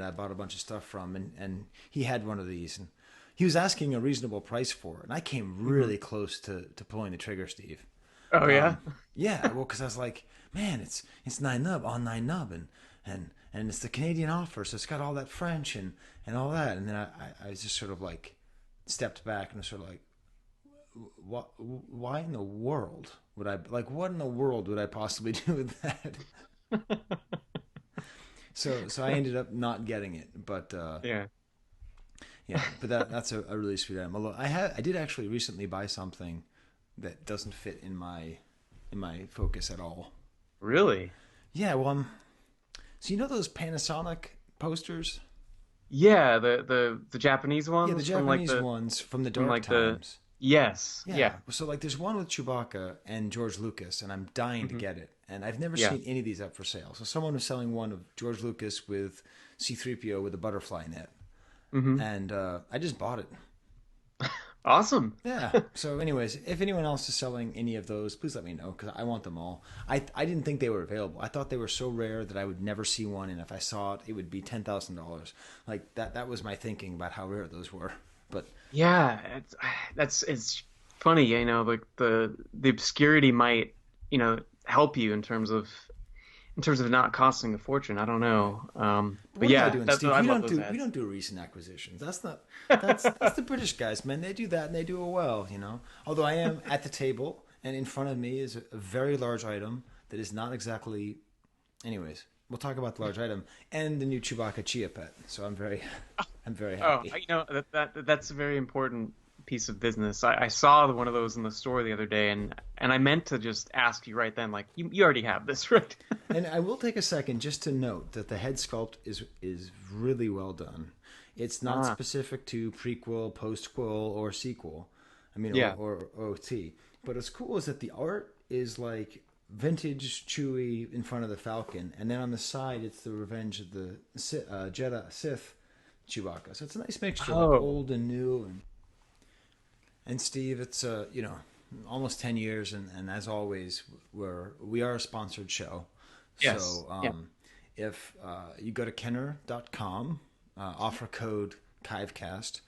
I bought a bunch of stuff from, and he had one of these, and he was asking a reasonable price for it, and I came really close to pulling the trigger, Steve. Oh yeah. Yeah, well, because I was like, man, it's Nien Nunb on Nien Nunb, and it's the Canadian offer, so it's got all that French and all that, and then I just sort of like stepped back and was sort of like, why in the world would I, like, what in the world would I possibly do with that? So I ended up not getting it, but Yeah, but that's a really sweet item. Although I did actually recently buy something that doesn't fit in my focus at all. Really? Yeah, well, so you know those Panasonic posters? Yeah, the Japanese ones. Yeah, the from, like, Japanese ones from the dark like times. Yes. Yeah. Yeah. So like, there's one with Chewbacca and George Lucas, and I'm dying to get it. And I've never Yeah. seen any of these up for sale. So someone was selling one of George Lucas with C-3PO with a butterfly net, and I just bought it. Awesome. Yeah. So, anyways, if anyone else is selling any of those, please let me know because I want them all. I didn't think they were available. I thought they were so rare that I would never see one, and if I saw it, it would be $10,000. Like that was my thinking about how rare those were. But Yeah, it's funny, you know, like the obscurity might, you know, help you in terms of not costing a fortune. I don't know. But what yeah, am I doing, that's Steve? what I We love don't those do ads. we don't do recent acquisitions. That's the British guys, man. They do that and they do it well, you know. Although I am at the table and in front of me is a very large item that is not exactly. Anyways, we'll talk about the large item and the new Chewbacca Chia Pet. So I'm very Oh, happy. you know that's a very important piece of business. I saw one of those in the store the other day, and I meant to just ask you right then, like you already have this, right? And I will take a second just to note that the head sculpt is really well done. It's not specific to prequel, postquel, or sequel. I mean, Yeah. or OT. But what's cool is that the art is like vintage Chewie in front of the Falcon, and then on the side it's the Revenge of the Sith Chewbacca. So it's a nice mixture, Oh. like old and new. And Steve, it's almost 10 years, and as always, we are a sponsored show. Yes. So Yeah. if you go to kenner.com, offer code KIVECAST,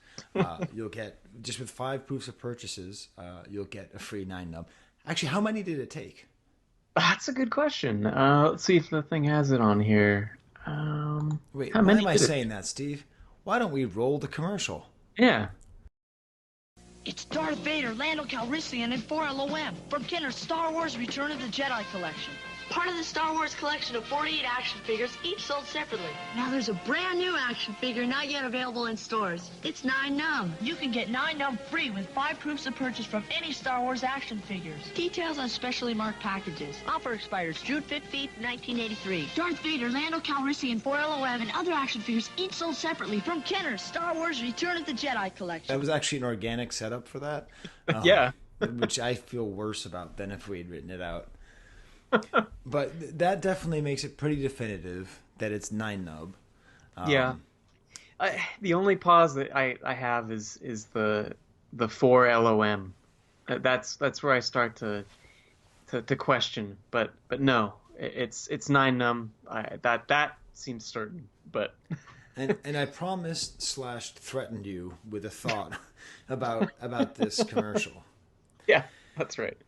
you'll get, just with 5 proofs of purchases, you'll get a free Nien Nunb. Actually, how many did it take? That's a good question. Let's see if the thing has it on here. Wait, How why many am I did it saying that, Steve? Why don't we roll the commercial? Yeah. It's Darth Vader, Lando Calrissian, and 4LOM from Kenner's Star Wars Return of the Jedi collection. Part of the Star Wars collection of 48 action figures, each sold separately. Now there's a brand new action figure not yet available in stores. It's Nien Nunb. You can get Nien Nunb free with 5 proofs of purchase from any Star Wars action figures. Details on specially marked packages. Offer expires June 15th, 1983. Darth Vader, Lando Calrissian, 4LOM, and other action figures each sold separately from Kenner's Star Wars Return of the Jedi collection. That was actually an organic setup for that. Yeah. Which I feel worse about than if we had written it out. But that definitely makes it pretty definitive that it's Nien Nunb. Yeah. The only pause that I have is the 4LOM. That's where I start to question. But no, it's Nien Nunb. That seems certain. But And I promised / threatened you with a thought about this commercial. yeah, that's right.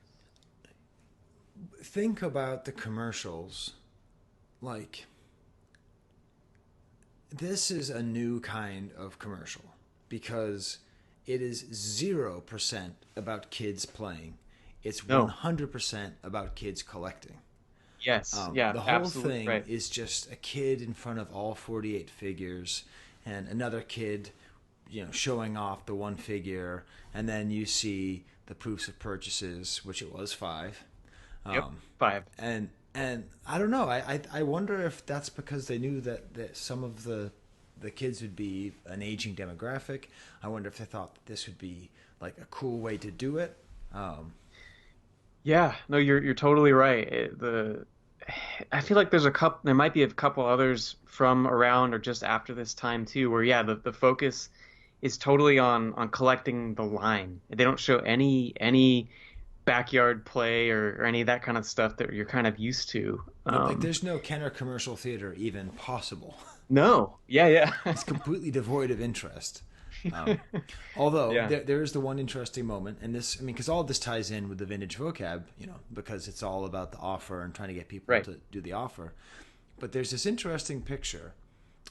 Think about the commercials like this is a new kind of commercial because it is 0% about kids playing. It's No. 100% about kids collecting. Yes. Yeah. The whole absolutely thing right. is just a kid in front of all 48 figures and another kid, you know, showing off the one figure, and then you see the proofs of purchases, which it was 5. Yep. 5. And I don't know. I wonder if that's because they knew that some of the kids would be an aging demographic. I wonder if they thought that this would be like a cool way to do it. Yeah, no, you're totally right. I feel like there might be a couple others from around or just after this time too, where yeah, the focus is totally on collecting the line. They don't show any backyard play or any of that kind of stuff that you're kind of used to. Like there's no Kenner commercial theater even possible. No, yeah. It's completely devoid of interest. Although Yeah. there is the one interesting moment, and this, I mean, because all of this ties in with the vintage vocab, you know, because it's all about the offer and trying to get people Right. to do the offer. But there's this interesting picture,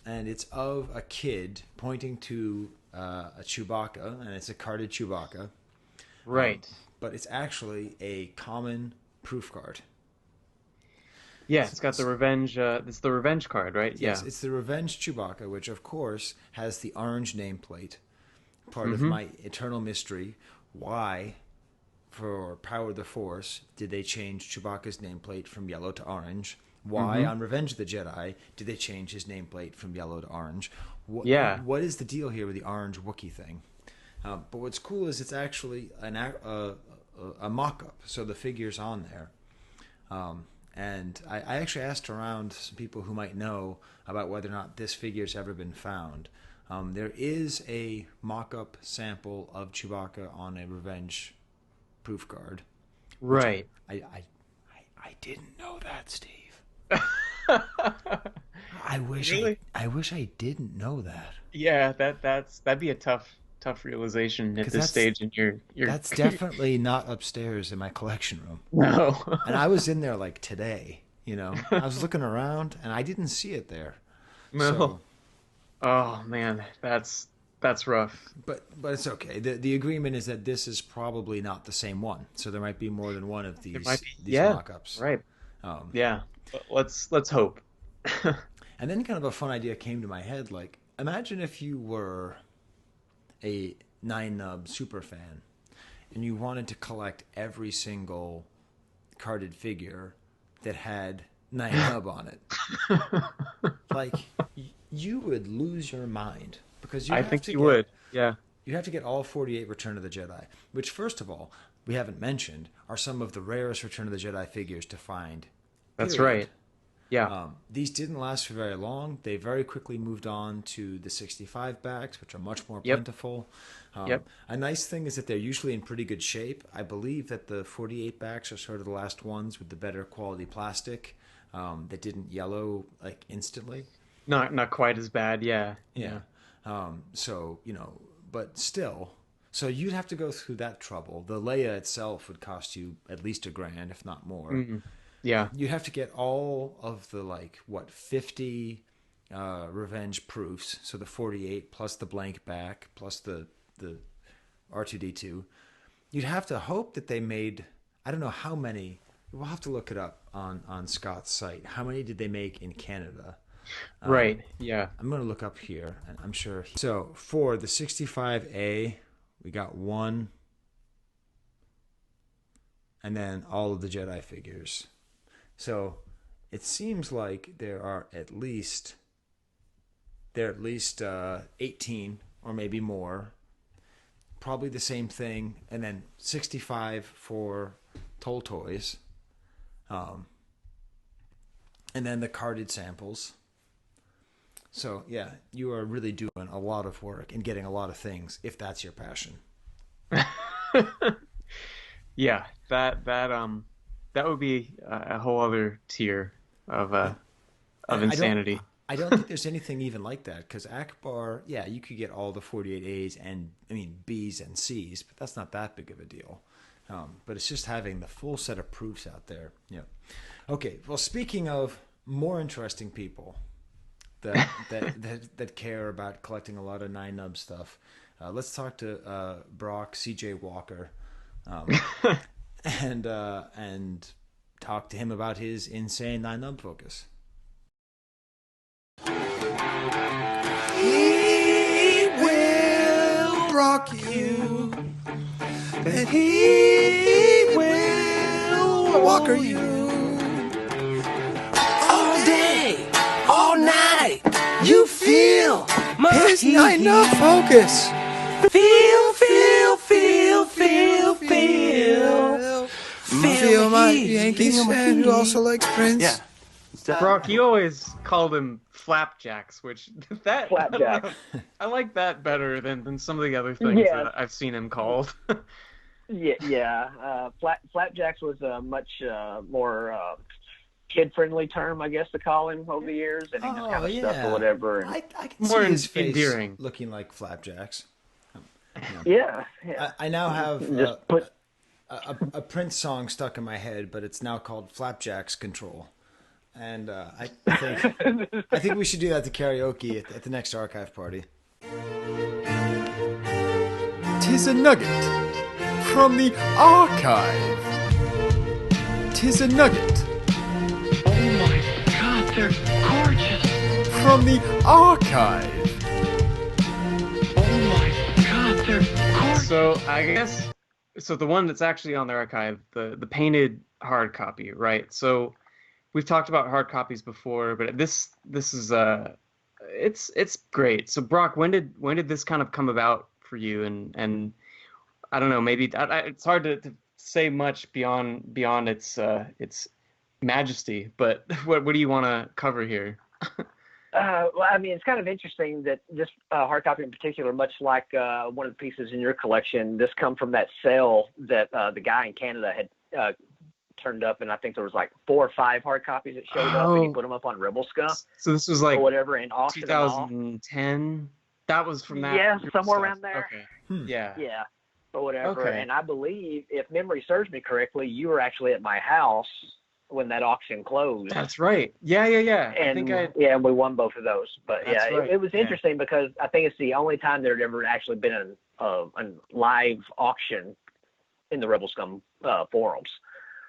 and it's of a kid pointing to a Chewbacca, and it's a carded Chewbacca, Right. but it's actually a common proof card. Yeah, it's got the revenge. It's the revenge card, right? Yes, Yeah. it's the Revenge Chewbacca, which of course has the orange nameplate. Part of Mm-hmm. my eternal mystery. Why, for Power of the Force, did they change Chewbacca's nameplate from yellow to orange? Why, Mm-hmm. on Revenge of the Jedi, did they change his nameplate from yellow to orange? Yeah. What is the deal here with the orange Wookiee thing? But what's cool is it's actually a mock-up, so the figure's on there. And I actually asked around some people who might know about whether or not this figure's ever been found. There is a mock-up sample of Chewbacca on a Revenge proof card. Right. I didn't know that, Steve. I wish I didn't know that. Yeah, that'd be a tough realization at this stage in your That's definitely not upstairs in my collection room. No. And I was in there like today, I was looking around and I didn't see it there. No. So, oh man, that's rough. But it's okay. The agreement is that this is probably not the same one. So there might be more than one of these mock-ups. Right. Yeah. Let's hope. And then kind of a fun idea came to my head, like imagine if you were a Nien Nunb super fan and you wanted to collect every single carded figure that had Nien Nunb on it. Like you would lose your mind because I think you would. Yeah. You have to get all 48 Return of the Jedi, which first of all, we haven't mentioned, are some of the rarest Return of the Jedi figures to find. That's period. right. Yeah. These didn't last for very long. They very quickly moved on to the 65 backs, which are much more plentiful. A nice thing is that they're usually in pretty good shape. I believe that the 48 backs are sort of the last ones with the better quality plastic that didn't yellow like instantly. Not quite as bad. Yeah. Yeah. So, but still. So you'd have to go through that trouble. The Leia itself would cost you at least $1,000, if not more. Mm-hmm. Yeah. You'd have to get all of the 50 Revenge proofs. So the 48 plus the blank back plus the R2D2. You'd have to hope that they made, I don't know how many. We'll have to look it up on Scott's site. How many did they make in Canada? Right. Yeah. I'm going to look up here, and I'm sure. So for the 65A, we got one, and then all of the Jedi figures. So it seems like there are at least 18 or maybe more. Probably the same thing, and then 65 for Toltoys, and then the carded samples. So yeah, you are really doing a lot of work and getting a lot of things if that's your passion. Yeah, that would be a whole other tier of insanity. I don't think there's anything even like that because Akbar, yeah, you could get all the 48 A's and B's and C's, but that's not that big of a deal. But it's just having the full set of proofs out there. Yeah. Okay. Well, speaking of more interesting people that care about collecting a lot of Nien Nunb stuff, let's talk to Broc Walker, and talk to him about his insane Nien Nunb focus. He will rock you, and he will walker you all day, all night. You feel his Nien Nunb focus. Feel my Yankees fan who also likes Prince. Yeah. Broc, you always called him Flapjacks, which Flapjacks. I like that better than some of the other things that I've seen him called. Flapjacks was a much more kid-friendly term, I guess, to call him over the years, and he just kind of stuck or whatever. And I can more see his face endearing, looking like Flapjacks. Yeah. I now have a Prince song stuck in my head, but it's now called Flapjacks Control. And I think we should do that to karaoke at the next archive party. "'Tis a nugget from the archive. 'Tis a nugget Oh my God, they're gorgeous. from the archive." Oh my God, they're gorgeous. So I guess the one that's actually on the archive, the painted hard copy, right? So we've talked about hard copies before, but this is it's great. So Broc, when did this kind of come about for you, and I don't know, maybe it's hard to say much beyond its majesty. But what do you want to cover here? Well, I mean, it's kind of interesting that this hardcopy in particular, much like one of the pieces in your collection, this come from that sale that the guy in Canada had turned up, and I think there was like 4 or 5 hard copies that showed up, and he put them up on Rebel Scum. So this was like or whatever, and 2010. That was from that. Yeah, somewhere around there. Okay. Yeah. Yeah, or whatever. Okay. And I believe, if memory serves me correctly, you were actually at my house when that auction closed. That's right. Yeah. And and we won both of those. But That's right. it was interesting because I think it's the only time there had ever actually been a live auction in the Rebel Scum forums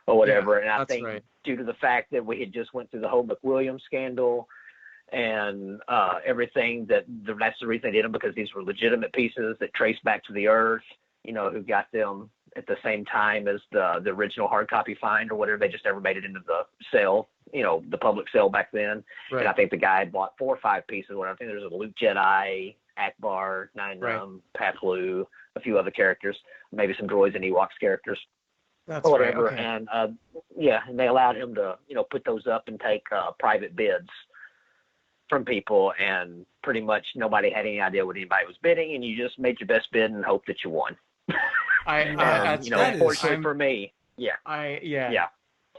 or whatever. Yeah, and I think due to the fact that we had just went through the whole McWilliams scandal and everything, that's the reason they did them, because these were legitimate pieces that trace back to the earth, who got them at the same time as the original hard copy find or whatever. They just never made it into the sale, the public sale back then. Right. And I think the guy had bought 4 or 5 pieces. I think there's a Luke Jedi, Akbar, Nien Nunb, Pathlu, a few other characters, maybe some droids and Ewoks characters. That's or whatever. right. Okay. And and they allowed him to, put those up and take private bids from people, and pretty much nobody had any idea what anybody was bidding, and you just made your best bid and hope that you won. Fortunately for me, I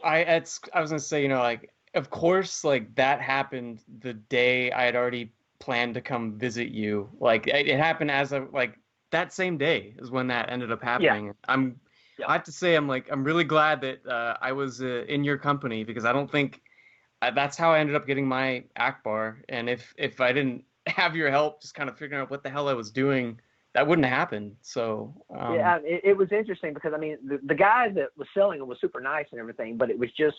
was gonna say, like, of course, like, that happened the day I had already planned to come visit you. Like, it happened as that same day is when that ended up happening. Yeah. I have to say, I'm really glad that I was in your company, because I don't think that's how I ended up getting my Akbar. And if I didn't have your help just kind of figuring out what the hell I was doing, that wouldn't have happened. So it was interesting because, I mean, the guy that was selling them was super nice and everything, but it was just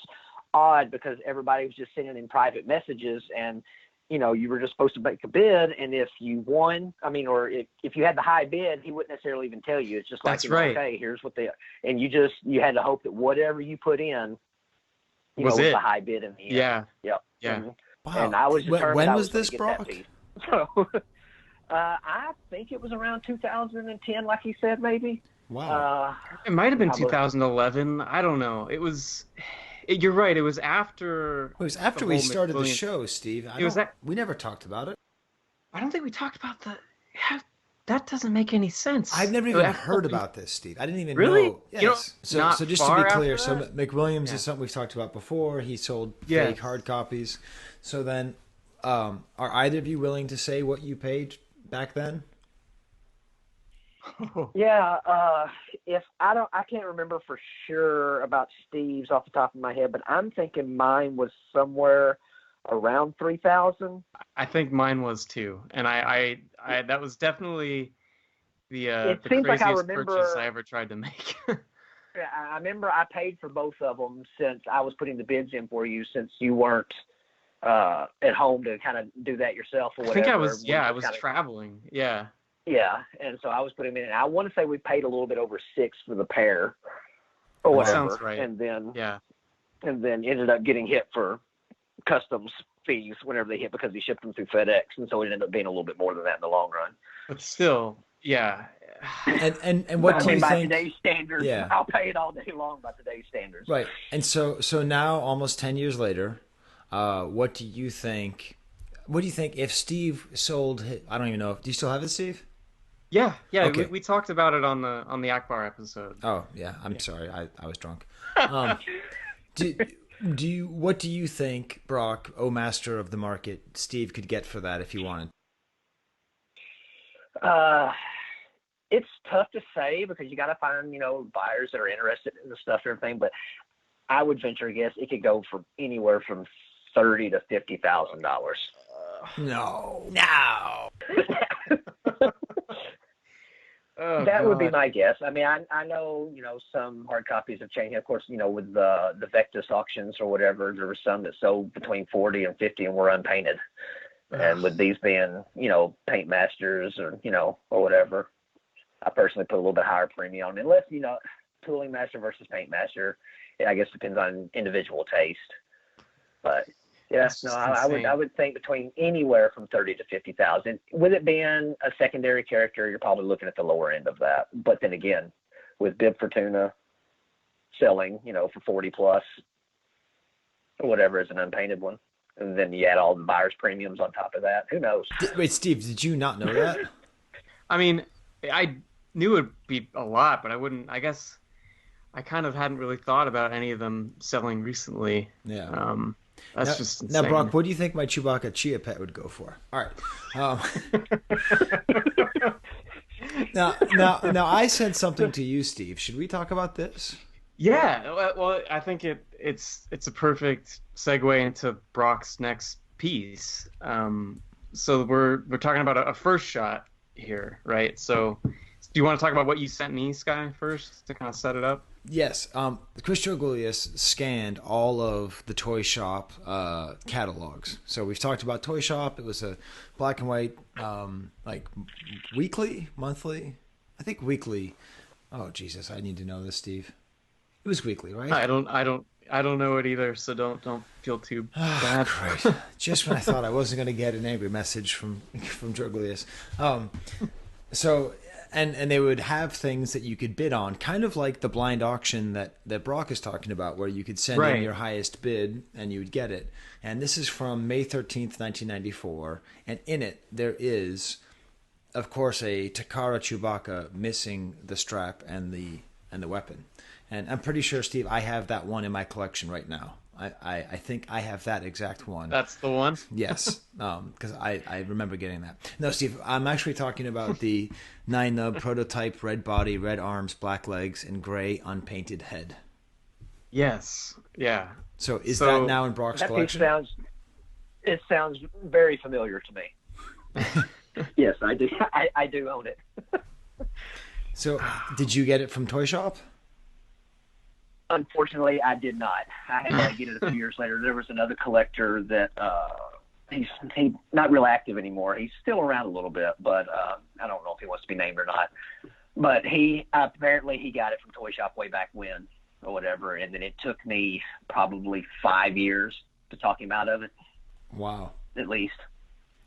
odd because everybody was just sending in private messages, and you were just supposed to make a bid, and if you won, or if you had the high bid, he wouldn't necessarily even tell you. It's just like, okay, here's what and you had to hope that whatever you put in was the high bid in the end. Yeah. Yep. Yeah. Wow. And I was determined. When was this, Broc? So, I think it was around 2010, like he said, maybe. Wow. It might have been 2011. I don't know. You're right. It was after. It was after we started the show, Steve. We never talked about it. I don't think we talked about the. That doesn't make any sense. I've never even heard about this, Steve. I didn't even really know. Yes. So just to be clear, so McWilliams is something we've talked about before. He sold fake hard copies. So then, are either of you willing to say what you paid back then? Yeah, if I can't remember for sure about Steve's off the top of my head, but I'm thinking mine was somewhere around 3,000. I think mine was too, and I that was definitely the craziest purchase I ever tried to make. Yeah, I remember I paid for both of them since I was putting the bids in for you, since you weren't at home to kind of do that yourself or whatever. I think I was traveling. Yeah. Yeah, and so I was putting them in. I want to say we paid a little bit over $6 for the pair, or whatever. Sounds right. And then ended up getting hit for customs fees whenever they hit, because he shipped them through FedEx, and so it ended up being a little bit more than that in the long run. But still, yeah. And what do you think? By today's standards, yeah. I'll pay it all day long by today's standards. Right. And so now, almost 10 years later, what do you think? What do you think if Steve sold? I don't even know. Do you still have it, Steve? Yeah. Okay. We talked about it on the Akbar episode. Oh yeah, I'm sorry, I was drunk. What do you think, Broc, master of the market, Steve could get for that if he wanted? It's tough to say because you got to find buyers that are interested in the stuff and everything. But I would venture a guess it could go for anywhere from $30,000 to $50,000. No. Oh, that would be my guess. I mean, I know, some hard copies have changed. Of course, with the Vectus auctions or whatever, there were some that sold between 40 and 50 and were unpainted. And with these being, paint masters or whatever, I personally put a little bit higher premium on it. Unless, tooling master versus paint master, I guess depends on individual taste. But Yes, no, I would think between anywhere from 30 to 50,000. With it being a secondary character, you're probably looking at the lower end of that. But then again, with Bib Fortuna selling, for 40 plus, or whatever is an unpainted one, and then you add all the buyer's premiums on top of that. Who knows? Wait, Steve, did you not know that? I mean, I knew it'd be a lot, but I guess I kind of hadn't really thought about any of them selling recently. Yeah. That's just insane. Now, Brock, what do you think my Chewbacca Chia Pet would go for? All right. Now, I said something to you, Steve. Should we talk about this? Yeah. Well, I think it's a perfect segue into Brock's next piece. So we're talking about a first shot here, right? So, do you want to talk about what you sent me, Skye, first to kind of set it up? Yes. Chris Jogolius scanned all of the ToyShop catalogs. So we've talked about ToyShop. It was a black and white, like weekly, monthly. I think weekly. Oh Jesus, I need to know this, Steve. It was weekly, right? I don't know it either. So don't feel too bad. Great. Just when I thought I wasn't going to get an angry message from Jogolius. So. And they would have things that you could bid on, kind of like the blind auction that Brock is talking about, where you could send in your highest bid and you would get it. And this is from May 13th, 1994. And in it, there is, of course, a Takara Chewbacca missing the strap and the weapon. And I'm pretty sure, Steve, I have that one in my collection right now. I think I have that exact one. That's the one? Yes, because I remember getting that. No, Steve, I'm actually talking about the Nien Nunb prototype, red body, red arms, black legs, and gray unpainted head. Yes, yeah. So is that now in Brock's collection? It sounds very familiar to me. Yes, I do. I do own it. So did you get it from ToyShop? Unfortunately, I did not. I had to get it a few years later. There was another collector that he's not real active anymore. He's still around a little bit, but I don't know if he wants to be named or not. But he apparently got it from ToyShop way back when or whatever, and then it took me probably 5 years to talk him out of it. Wow. At least.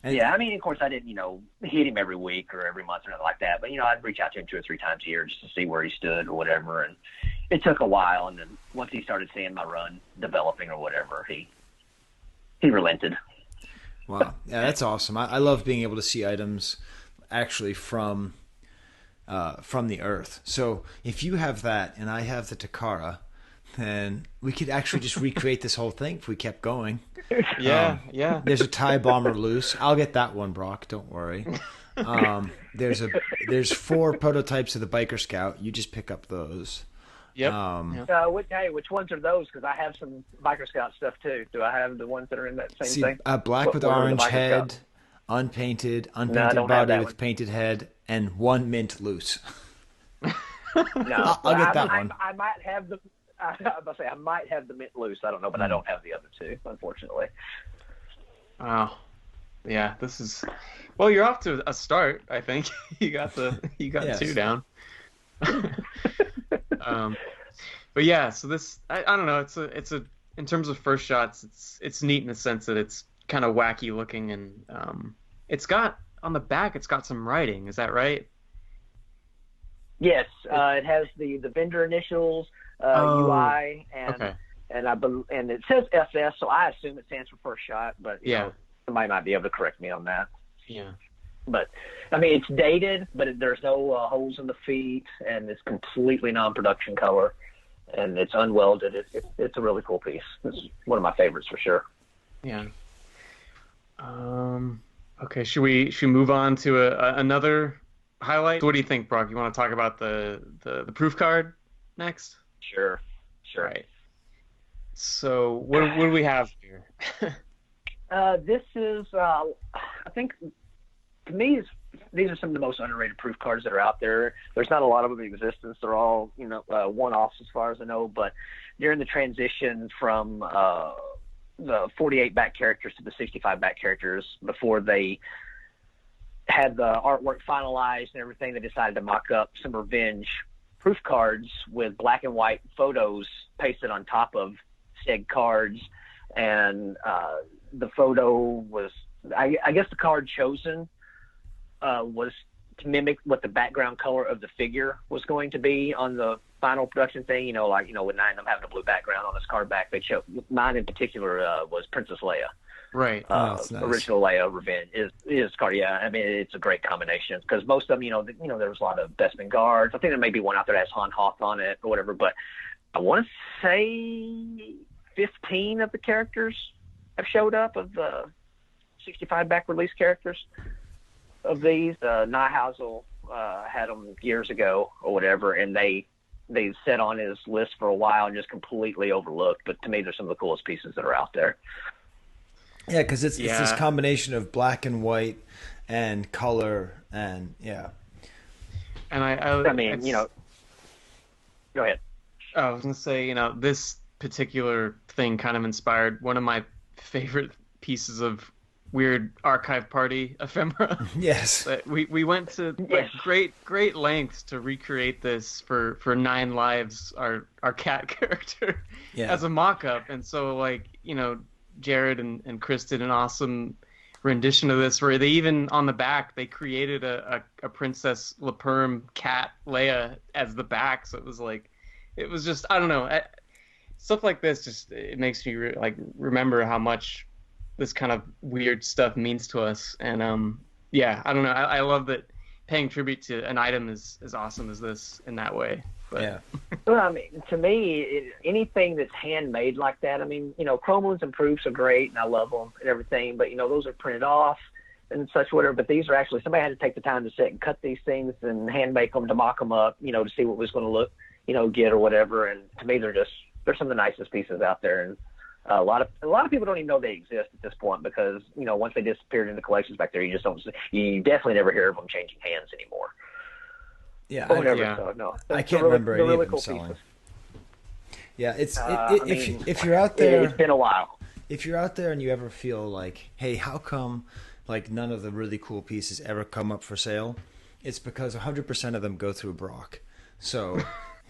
Yeah, I mean, of course, I didn't, hit him every week or every month or nothing like that. But, I'd reach out to him 2 or 3 times a year just to see where he stood or whatever. And it took a while. And then once he started seeing my run developing or whatever, he relented. Wow. Yeah, that's awesome. I love being able to see items actually from the earth. So if you have that and I have the Takara, then we could actually just recreate this whole thing if we kept going. Yeah. There's a TIE bomber loose. I'll get that one, Brock. Don't worry. There's 4 prototypes of the Biker Scout. You just pick up those. Yep. Which ones are those? Because I have some Biker Scout stuff too. Do I have the ones that are in that same thing? Black with orange head, unpainted body with painted head, and 1 mint loose. No, I'll get that one. I might have the. I was about to say I might have the mint loose. I don't know, but I don't have the other 2, unfortunately. Oh, yeah. This is. Well, you're off to a start. I think you got 2 down. But yeah, so this I don't know. It's a in terms of first shots, it's neat in the sense that it's kind of wacky looking, and it's got on the back. It's got some writing. Is that right? Yes, it has the vendor initials. UI and it says FS, so I assume it stands for first shot, but somebody might be able to correct me on that. Yeah. But I mean, it's dated, but there's no holes in the feet, and it's completely non-production color, and it's unwelded. It's a really cool piece. It's one of my favorites for sure. Yeah. Okay. Should we move on to another highlight? What do you think, Brock? You want to talk about the proof card next? Sure. Right. So what do we have here? This is, I think, to me, these are some of the most underrated proof cards that are out there. There's not a lot of them in existence. They're all, one-offs as far as I know. But during the transition from the 48 back characters to the 65 back characters, before they had the artwork finalized and everything, they decided to mock up some revenge proof cards with black and white photos pasted on top of said cards. and the photo was, I guess the card chosen was to mimic what the background color of the figure was going to be on the final production thing. With Nien Nunb having a blue background on his card back, they chose mine in particular was Princess Leia. Right. Nice. Original Leia Revenge is card. Yeah, I mean it's a great combination because most of them, there was a lot of Bespin guards. I think there may be one out there that has Han Hoth on it or whatever, but I want to say 15 of the characters have showed up of the 65 back release characters of these. Nyhazel had them years ago or whatever, and they sat on his list for a while and just completely overlooked. But to me, they're some of the coolest pieces that are out there. Yeah, because it's this combination of black and white and color and And I mean, go ahead. I was gonna say, this particular thing kind of inspired one of my favorite pieces of weird archive party ephemera. Yes. We went to great lengths to recreate this for Nine Lives, our cat character, as a mock-up. And so Jared and Chris did an awesome rendition of this where they even on the back they created a Princess LaPerm cat Leia as the back. So it was just, I don't know, stuff like this just it makes me remember how much this kind of weird stuff means to us. And I don't know, I love that paying tribute to an item is as awesome as this in that way. But well, I mean, to me, anything that's handmade like that, I mean, chromos and proofs are great, and I love them and everything, but, those are printed off and such, whatever. But these are actually, somebody had to take the time to sit and cut these things and hand make them to mock them up, to see what was going to look, get or whatever. And to me, they're some of the nicest pieces out there. And a lot of people don't even know they exist at this point because, once they disappeared in the collections back there, you definitely never hear of them changing hands anymore. Yeah, I can't remember any of them selling. Pieces. Yeah, if you're out there, it's been a while. If you're out there and you ever feel like, hey, how come none of the really cool pieces ever come up for sale? It's because 100% of them go through Broc. So,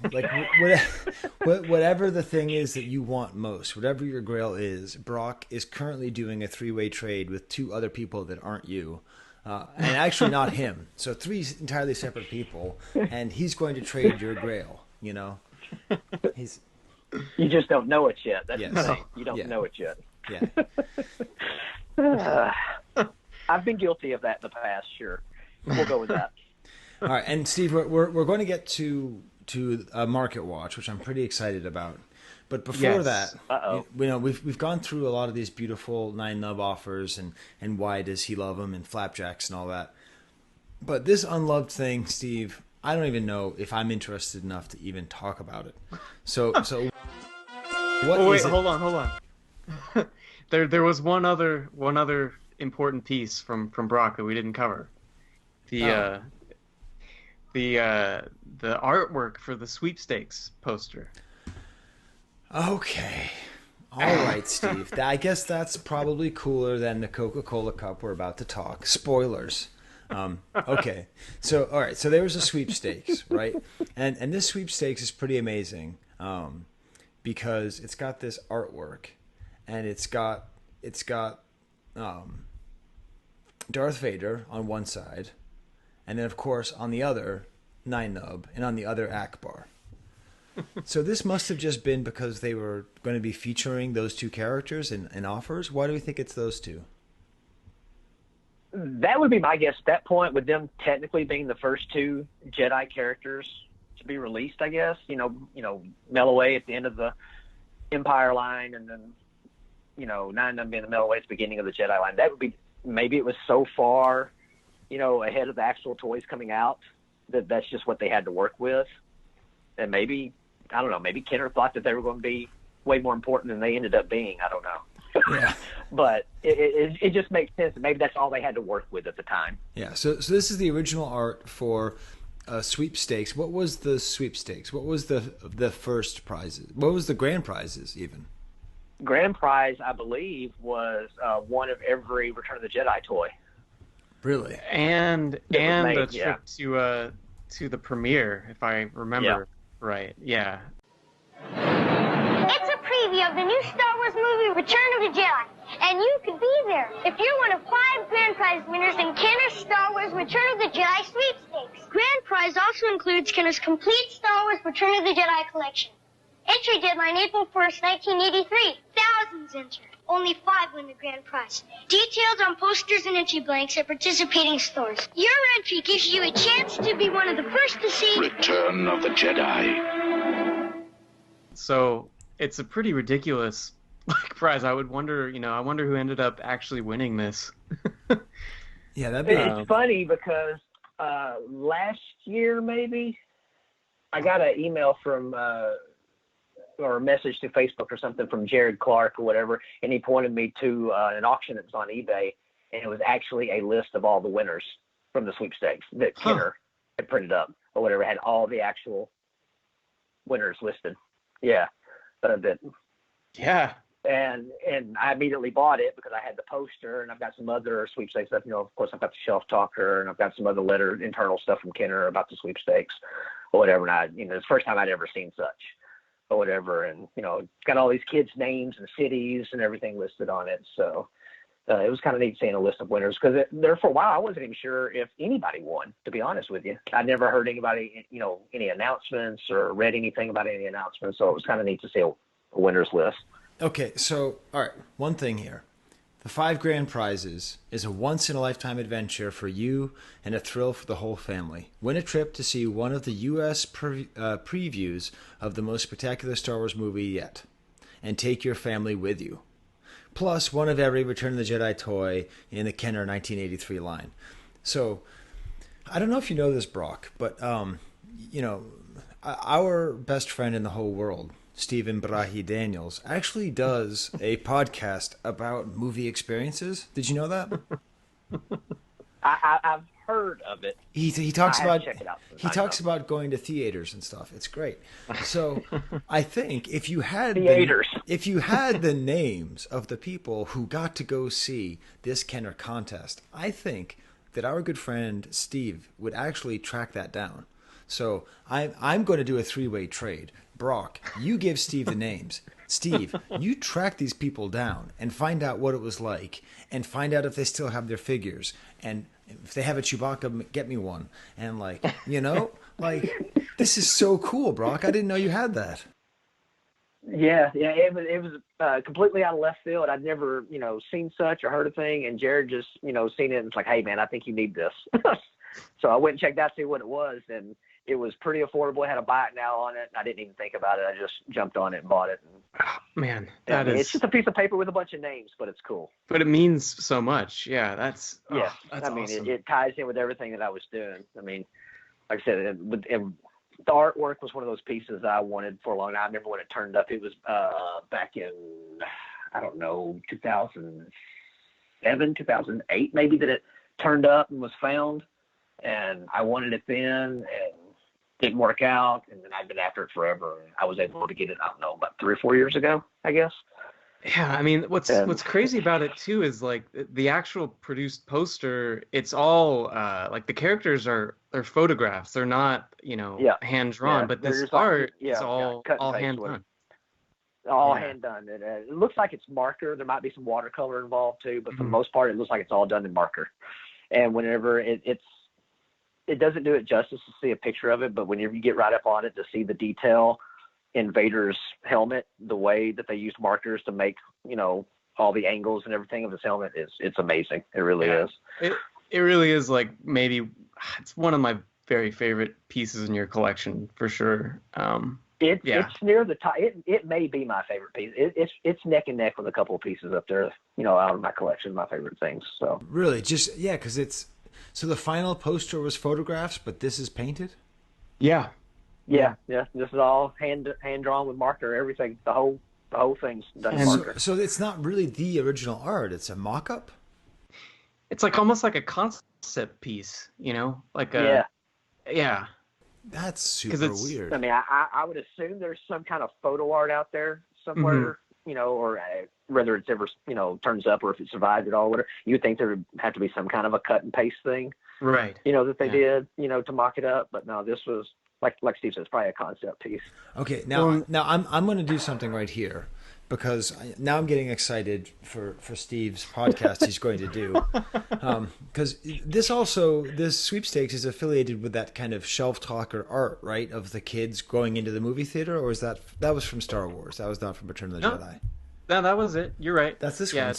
whatever the thing is that you want most, whatever your grail is, Broc is currently doing a 3-way trade with 2 other people that aren't you. And actually not him. So 3 entirely separate people, and he's going to trade your grail, You just don't know it yet. That's the thing. You don't know it yet. Yeah. I've been guilty of that in the past, sure. We'll go with that. All right, and Steve, we're going to get to Market Watch, which I'm pretty excited about. But before that, we've gone through a lot of these beautiful Nien Nunb offers and why does he love them and Flapjacks and all that. But this Unloved thing, Steve, I don't even know if I'm interested enough to even talk about it. So what is it? Hold on. There was one other important piece from Broc that we didn't cover. The artwork for the Sweepstakes poster. Okay. All right, Steve. I guess that's probably cooler than the Coca-Cola cup we're about to talk. Spoilers. Okay. So, all right. So there was a sweepstakes, right? And this sweepstakes is pretty amazing because it's got this artwork and it's got Darth Vader on one side and then, of course, on the other, Nien Nunb, and on the other, Akbar. So this must have just been because they were going to be featuring those 2 characters in offers. Why do we think it's those 2? That would be my guess at that point, with them technically being the first 2 Jedi characters to be released, I guess. Melloway at the end of the Empire line, and then, Nien Nunb being the Melloway at the beginning of the Jedi line. That would be, maybe it was so far, ahead of the actual toys coming out that that's just what they had to work with. And maybe, I don't know, maybe Kenner thought that they were going to be way more important than they ended up being. I don't know. Yeah. But it just makes sense. Maybe that's all they had to work with at the time. Yeah. So this is the original art for Sweepstakes. What was the Sweepstakes? What was the first prizes? What was the grand prizes even? Grand prize, I believe, was one of every Return of the Jedi toy. Really? And a trip to the premiere, if I remember right. Yeah. It's a preview of the new Star Wars movie movie Return of the Jedi, and you could be there if you're one of 5 grand prize winners in Kenner's Star Wars Return of the Jedi Sweepstakes. Grand prize also includes Kenner's complete Star Wars Return of the Jedi collection. Entry deadline April 1st, 1983. Thousands entered. Only 5 win the grand prize. Details on posters and entry blanks at participating stores. Your entry gives you a chance to be one of the first to see Return of the Jedi. So it's a pretty ridiculous prize. I would wonder, I wonder who ended up actually winning this. Yeah, that'd be. It's funny because last year maybe I got an email from or a message to Facebook or something from Jared Clark or whatever, and he pointed me to an auction that was on eBay, and it was actually a list of all the winners from the sweepstakes that Kenner had printed up or whatever, had all the actual winners listed. Yeah. Yeah. And I immediately bought it because I had the poster, and I've got some other sweepstakes stuff. Of course, I've got the shelf talker, and I've got some other internal stuff from Kenner about the sweepstakes or whatever. And it's the first time I'd ever seen such or whatever. And, it's got all these kids' names and cities and everything listed on it. So it was kind of neat seeing a list of winners because there for a while I wasn't even sure if anybody won, to be honest with you. I never heard anybody, any announcements or read anything about any announcements. So it was kind of neat to see a winners list. Okay, so, all right, one thing here. The 5 grand prizes is a once-in-a-lifetime adventure for you and a thrill for the whole family. Win a trip to see one of the U.S. previews of the most spectacular Star Wars movie yet, and take your family with you. Plus, one of every Return of the Jedi toy in the Kenner 1983 line. So, I don't know if you know this, Brock, but, our best friend in the whole world, Stephen Brahi Daniels, actually does a podcast about movie experiences. Did you know that? I've heard of it. He talks about about going to theaters and stuff. It's great. So I think if you had the names of the people who got to go see this Kenner contest, I think that our good friend Steve would actually track that down. So I'm going to do a 3-way trade. Brock, you give Steve the names. Steve, you track these people down and find out what it was like and find out if they still have their figures. And if they have a Chewbacca, get me one. And this is so cool, Brock. I didn't know you had that. Yeah, it was completely out of left field. I'd never, seen such or heard a thing. And Jared just, seen it and it's like, hey, man, I think you need this. So I went and checked out to see what it was, and it was pretty affordable. It had a buy it now on it. And I didn't even think about it. I just jumped on it and bought it. Man, it's just a piece of paper with a bunch of names, but it's cool. But it means so much. Yeah, that's awesome. It ties in with everything that I was doing. Like I said, the artwork was one of those pieces that I wanted for a long time. I remember when it turned up. It was back in, 2007, 2008 maybe, that it turned up and was found. And I wanted it then, and didn't work out. And then I've been after it forever. And I was able to get it, about 3 or 4 years ago, I guess. Yeah, what's crazy about it too is the actual produced poster. It's all the characters they're photographs. They're not hand drawn. Yeah, but this art is all hand done. All hand done. It looks like it's marker. There might be some watercolor involved too, but for the most part, it looks like it's all done in marker. And whenever it doesn't do it justice to see a picture of it, but whenever you get right up on it to see the detail in Vader's helmet, the way that they used markers to make, all the angles and everything of his helmet, it's amazing. It really is. It really is maybe it's one of my very favorite pieces in your collection for sure. It's near the top. It may be my favorite piece. It's neck and neck with a couple of pieces up there, out of my collection, my favorite things. So really, because it's. So the final poster was photographs, but this is painted? Yeah. This is all hand drawn with marker. Everything, the whole thing's done with marker. So it's not really the original art. It's a mock-up? It's almost like a concept piece, Yeah. That's super weird. I would assume there's some kind of photo art out there somewhere, or whether it's ever, turns up or if it survived at all, whatever. You'd think there would have to be some kind of a cut and paste thing, right? That they did, to mock it up. But no, this was like Steve says, probably a concept piece. Okay, now I'm going to do something right here because now I'm getting excited for Steve's podcast he's going to do. Because this sweepstakes is affiliated with that kind of shelf talker art, right? Of the kids going into the movie theater, or is that was from Star Wars? That was not from Return of the Jedi. No, that was it. You're right. That's this one. Yeah,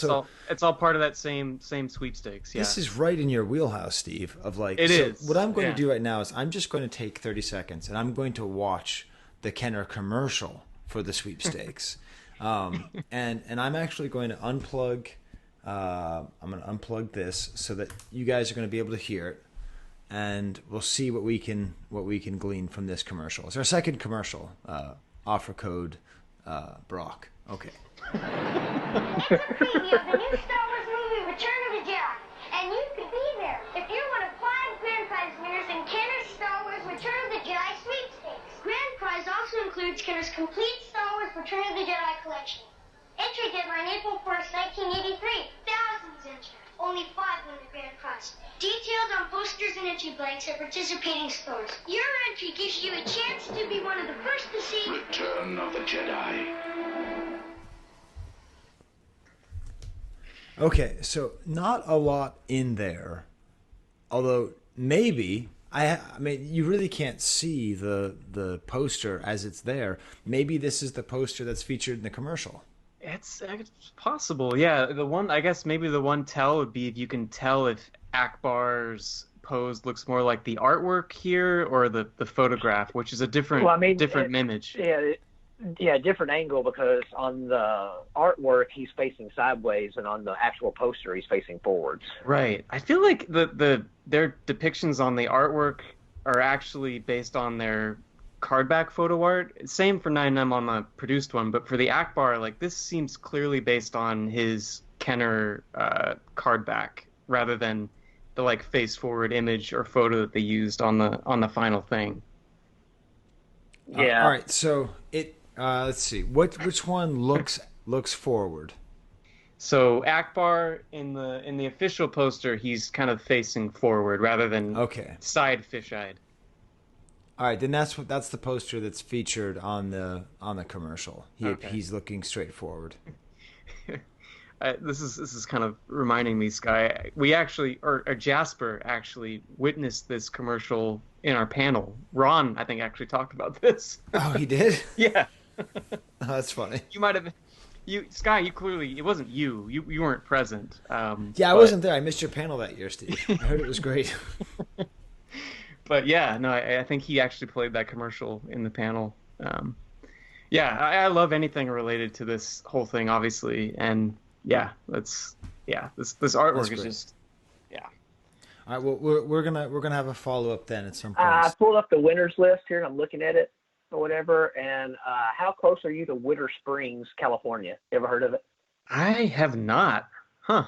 it's all part of that same sweepstakes. Yeah. This is right in your wheelhouse, Steve. Of like, it is. What I'm going to do right now is I'm just going to take 30 seconds and I'm going to watch the Kenner commercial for the sweepstakes, and I'm actually going to unplug. I'm going to unplug this so that you guys are going to be able to hear it, and we'll see what we can glean from this commercial. It's our second commercial. Offer code Broc. Okay. It's a preview of the new Star Wars movie, Return of the Jedi, and you could be there if you're one of 5 grand prize winners in Kenner's Star Wars Return of the Jedi Sweepstakes. Grand prize also includes Kenner's complete Star Wars Return of the Jedi collection. Entry deadline April 1st, 1983. Thousands enter. Only 5 win the grand prize. Details on posters and entry blanks at participating stores. Your entry gives you a chance to be one of the first to see Return of the Jedi. Okay, so not a lot in there, although maybe I mean you really can't see the poster as it's there. Maybe this is the poster that's featured in the commercial. It's possible, yeah. I guess maybe the one tell would be if you can tell if Akbar's pose looks more like the artwork here or the photograph, which is a different image. Yeah, different angle, because on the artwork he's facing sideways, and on the actual poster he's facing forwards. Right. I feel like their depictions on the artwork are actually based on their cardback photo art. Same for Nien Nunb on the produced one, but for the Akbar, like this seems clearly based on his Kenner cardback rather than the like face forward image or photo that they used on the final thing. Yeah. All right. So let's see. Which one looks forward? So Akbar in the official poster, he's kind of facing forward rather than side fisheyed. All right, then that's the poster that's featured on the commercial. He's looking straight forward. This is kind of reminding me, Skye. We actually, or Jasper actually witnessed this commercial in our panel. Ron, I think, actually talked about this. Oh, he did? Yeah. Oh, that's funny. You might have, Skye. You clearly, it wasn't you. You weren't present. Yeah, I wasn't there. I missed your panel that year, Steve. I heard it was great. But yeah, no, I think he actually played that commercial in the panel. Yeah, I love anything related to this whole thing, obviously, and this artwork is just All right, well, we're gonna have a follow up then at some point. I pulled up the winners list here, and I'm looking at it or whatever. And how close are you to Winter Springs, California? You ever heard of it? I have not. Huh.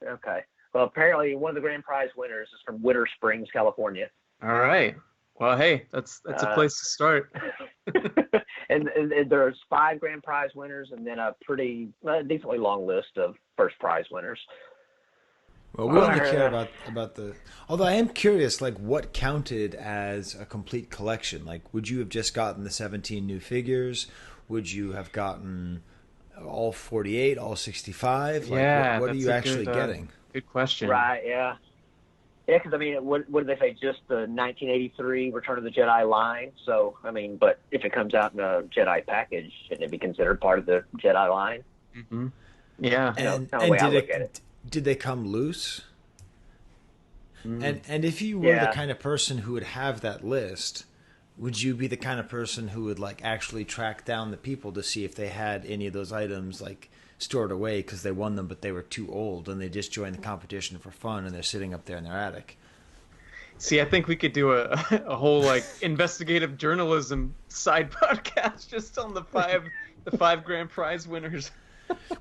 Okay. Well, apparently one of the grand prize winners is from Winter Springs, California. All right. Well, hey, that's a place to start. and there's 5 grand prize winners, and then a pretty decently long list of first prize winners. Well, we only care about the. Although I am curious, like, what counted as a complete collection? Like, would you have just gotten the 17 new figures? Would you have gotten all 48, all 65? Like, yeah, what are you actually getting? Good question. Right. Yeah. Yeah, because I mean, what did they say? Just the 1983 Return of the Jedi line. So I mean, but if it comes out in a Jedi package, shouldn't it be considered part of the Jedi line? Mm-hmm. Yeah. And did they come loose? And if you were the kind of person who would have that list, would you be the kind of person who would like actually track down the people to see if they had any of those items like stored away because they won them but they were too old and they just joined the competition for fun and they're sitting up there in their attic? See, I think we could do a whole like investigative journalism side podcast just on the five grand prize winners.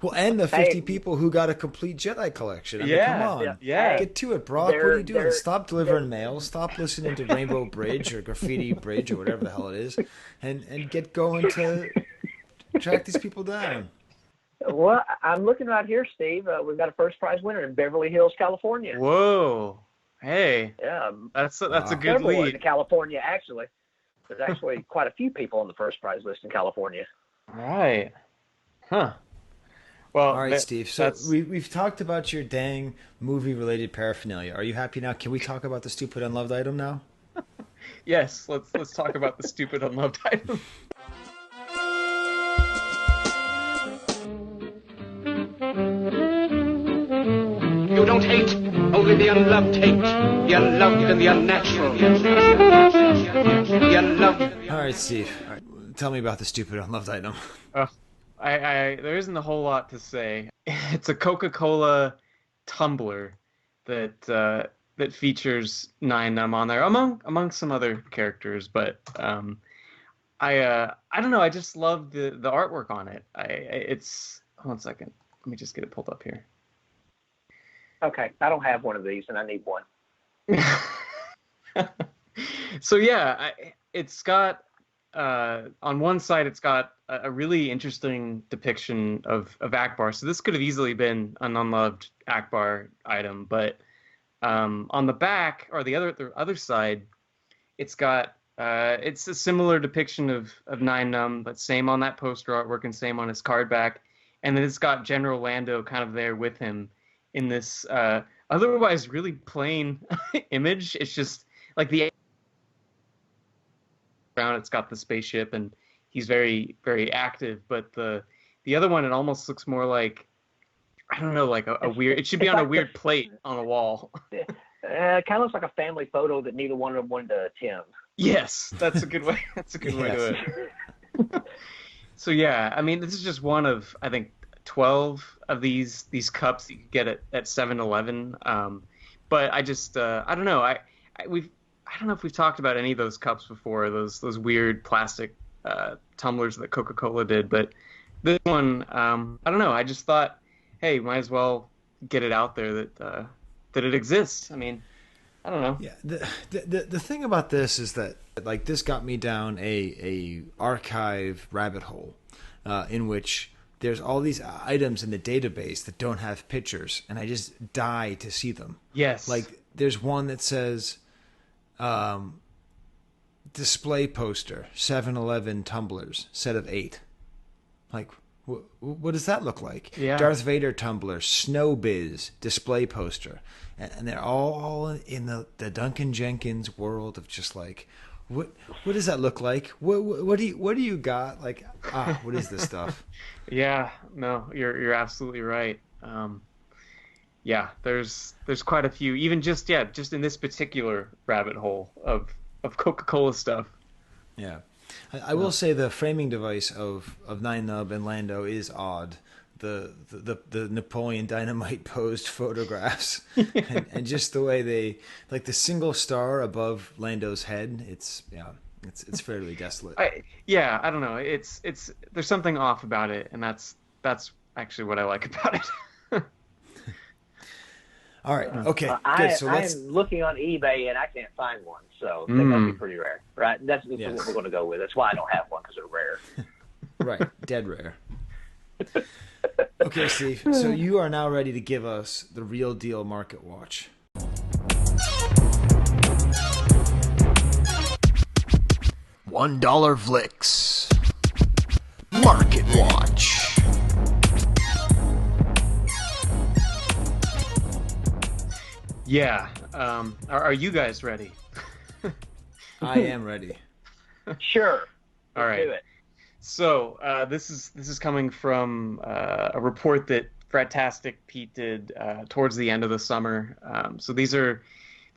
Well, and the 50 people who got a complete Jedi collection. I mean, come on. Yeah. Get to it, Broc. What are you doing? Stop delivering mail. Stop listening to Rainbow Bridge or Graffiti Bridge or whatever the hell it is. And get going to track these people down. Well, I'm looking right here, Steve. We've got a first prize winner in Beverly Hills, California. Whoa. Hey. Yeah. That's a good lead. In California, actually. There's actually quite a few people on the first prize list in California. All right. Huh. Well, all right, Steve. So we've talked about your dang movie-related paraphernalia. Are you happy now? Can we talk about the stupid unloved item now? Yes, let's talk about the stupid unloved item. You don't hate, only the unloved hate. The unloved and the unnatural. The unloved. All right, Steve. All right. Tell me about the stupid unloved item. There isn't a whole lot to say. It's a Coca-Cola tumbler that features Nien Nunb on there, among some other characters. But I don't know. I just love the artwork on it. It's hold on a second. Let me just get it pulled up here. Okay, I don't have one of these, and I need one. So yeah, it's got on one side it's got a really interesting depiction of Akbar. So this could have easily been an unloved Akbar item, but on the back or the other side, it's got it's a similar depiction of Nien Nunb, but same on that poster artwork and same on his card back, and then it's got General Lando kind of there with him in this otherwise really plain image. It's just like the ground. It's got the spaceship and he's very, very active. But the other one, it almost looks more like, I don't know, like a weird. It should be on a weird plate on a wall. It kind of looks like a family photo that neither one of them wanted to attend. Yes, that's a good way. That's a good way to do it. So yeah, I mean, this is just one of, I think, 12 of these cups that you can get at 7-Eleven. But I just I don't know. I don't know if we've talked about any of those cups before. Those weird plastic tumblers that Coca-Cola did. But this one, I don't know. I just thought, hey, might as well get it out there that it exists. I mean, I don't know. Yeah. The thing about this is that like this got me down a archive rabbit hole in which there's all these items in the database that don't have pictures, and I just die to see them. Yes. Like, there's one that says, display poster, 7-Eleven tumblers, set of 8. Like, what does that look like? Yeah. Darth Vader tumbler, Snow Biz, display poster. And they're all in the Duncan Jenkins world of just like, what does that look like? What do you got? Like, what is this stuff? Yeah, no, you're absolutely right. Yeah, there's quite a few, even just in this particular rabbit hole of Coca-Cola stuff. Yeah, I will say the framing device of Nien Nunb and Lando is odd. The Napoleon Dynamite posed photographs and just the way they like the single star above Lando's head. It's fairly desolate. I don't know. It's there's something off about it, and that's actually what I like about it. All right. Okay. Good. So I'm looking on eBay and I can't find one, so they must be pretty rare, right? That's what we're going to go with. That's why I don't have one, because they're rare. Right. Dead rare. Okay, Steve. So you are now ready to give us the real deal market watch. $1 Vlicks. Market watch. Yeah. Are you guys ready? I am ready. Sure. All right. Do it. So this is coming from a report that Fredtastic Pete did towards the end of the summer. So they're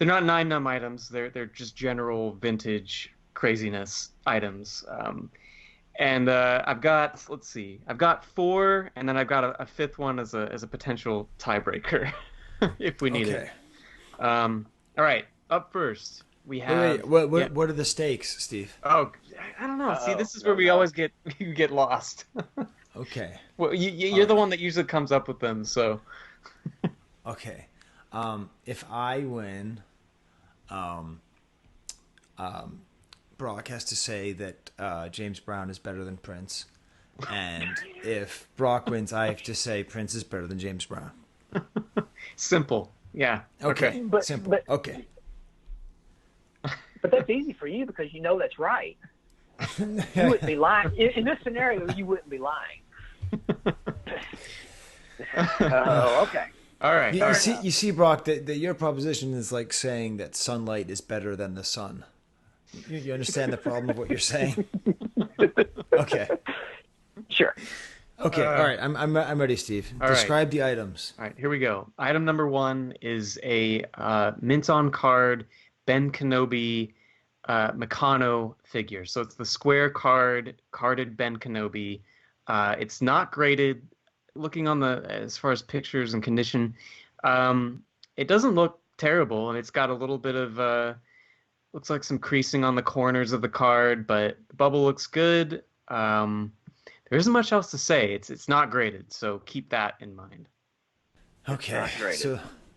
not Nien Nunb items. They're just general vintage craziness items. And I've got 4, and then I've got a fifth one as a potential tiebreaker if we need it. All right, up first we have. Wait, what are the stakes, Steve? Oh, I don't know. See, this is where we always get lost. Okay. Well, you're the one that usually comes up with them, so. Okay. If I win, Brock has to say that James Brown is better than Prince, and if Brock wins, I have to say Prince is better than James Brown. Simple. Yeah. Okay. Simple. Okay. But that's easy for you because you know that's right. You wouldn't be lying. In this scenario, you wouldn't be lying. Oh, okay. All right. You see, Brock, that your proposition is like saying that sunlight is better than the sun. You understand the problem of what you're saying? Okay. Sure. Okay. All right. I'm ready, Steve. Describe the items. All right. Here we go. Item number 1 is a mint on card Ben Kenobi Meccano figure. So it's the square carded Ben Kenobi. It's not graded. Looking on as far as pictures and condition, it doesn't look terrible, and it's got a little bit of looks like some creasing on the corners of the card, but the bubble looks good. There isn't much else to say. It's not graded, so keep that in mind. Okay.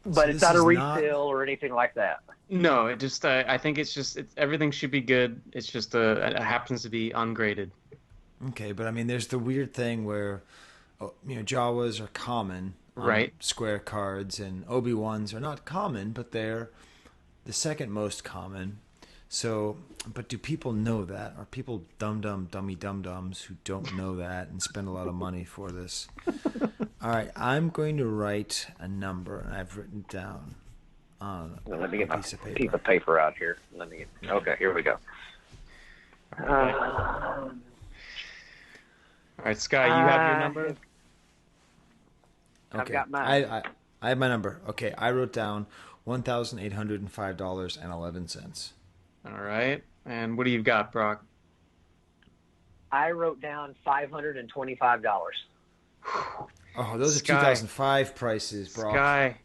But it's not a refill or anything like that. No, it just I think everything should be good. It's just it happens to be ungraded. Okay, but I mean, there's the weird thing where Jawas are common, right? Square cards, and Obi-Wans are not common, but they're the second most common. So, but do people know that? Are people dummy dum-dums who don't know that and spend a lot of money for this? All right, I'm going to write a number, and I've written down on let me get my piece of paper. Piece of paper out here. Okay, here we go. All right, Skye, you have your number? Okay. I've got mine. I have my number. Okay, I wrote down $1,805.11. All right, and what do you got, Brock? I wrote down $525. Oh, those are 2005 prices, Brock. Skye,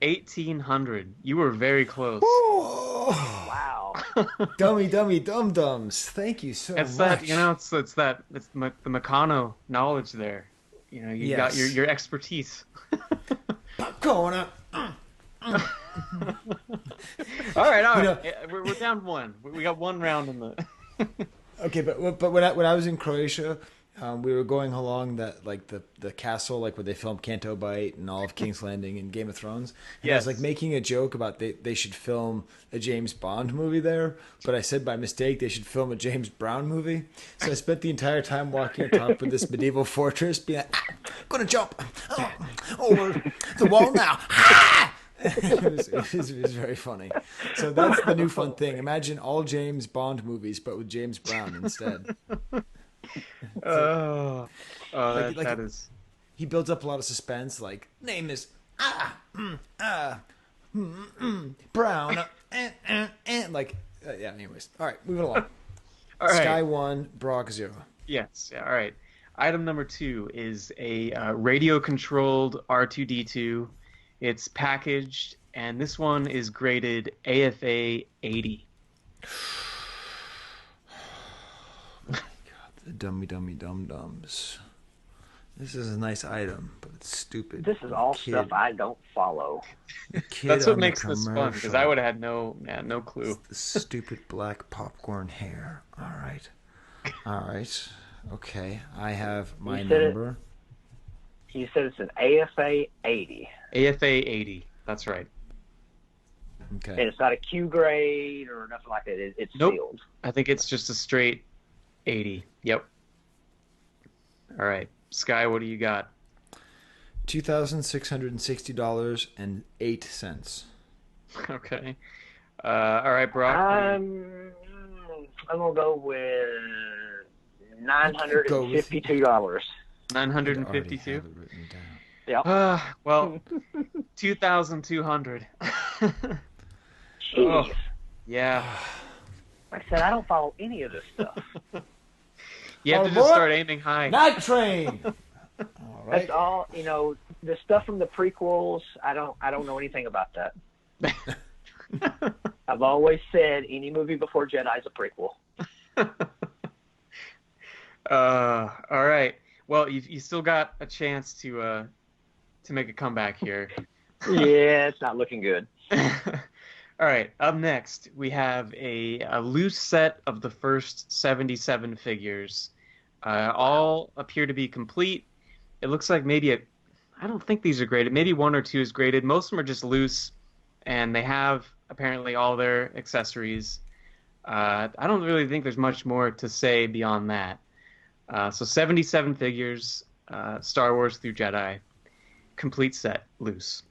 1,800. You were very close. Wow. Dummy dum-dums. Thank you so much. It's the Meccano knowledge there. You got your expertise. Going All right. We're down 1. We got 1 round in the. Okay, but when I was in Croatia, we were going along the castle, like where they filmed Canto Bight and all of King's Landing and Game of Thrones. And I was like making a joke about they should film a James Bond movie there, but I said by mistake they should film a James Brown movie. So I spent the entire time walking on top of this medieval fortress, being like, gonna jump over the wall now. It was very funny. So that's the new fun thing. Imagine all James Bond movies, but with James Brown instead. That is. He builds up a lot of suspense. Like, name is Brown. Anyways, all right, moving along. All right. Skye 1, Brock 0. Yes. Yeah. All right. Item number 2 is a radio-controlled R2D2. It's packaged, and this one is graded AFA 80. The dummy dum-dums. This is a nice item, but it's stupid. This is all stuff I don't follow. That's what makes this fun, because I would have had no clue. It's the stupid black popcorn hair. All right. Okay, I have my number. You said it's an AFA 80. AFA 80. That's right. Okay. And it's not a Q grade or nothing like that. It's sealed. I think it's just a straight 80. Yep. All right. Skye, what do you got? $2,660.08. Okay. All right, Brock. I'm gonna go with $952. 952. Yep. Well, 2,200. Jeez. Yeah. Like I said, I don't follow any of this stuff. You have to just start aiming high. Night Train. All right. That's all. The stuff from the prequels. I don't know anything about that. I've always said any movie before Jedi is a prequel. All right. Well, you still got a chance to make a comeback here. Yeah, it's not looking good. All right. Up next, we have a loose set of the first 77 figures. All appear to be complete. It looks like maybe I don't think these are graded. Maybe 1 or 2 is graded. Most of them are just loose, and they have apparently all their accessories. I don't really think there's much more to say beyond that. So 77 figures, Star Wars through Jedi. complete set loose.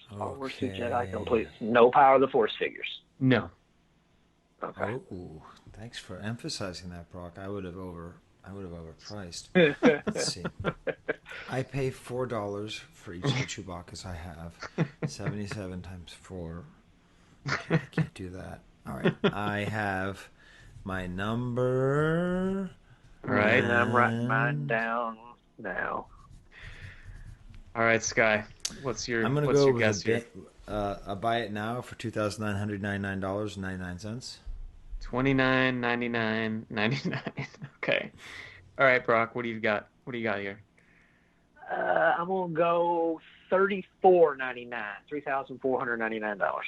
Star Wars Suit Jedi complete. No Power of the Force figures. No. Okay. Oh, thanks for emphasizing that, Brock. I would have overpriced. Let's see. I pay $4 for each of the Chewbacca's I have. 77 times 4. Okay, I can't do that. All right. I have my number. All right. And I'm writing mine down now. All right, Skye. What's your I'm going to what's go your with guess here? a buy it now for $2,999.99. $29.99.99. Okay. All right, Brock. What do you got? What do you got here? I'm gonna go $34.99. $3,499.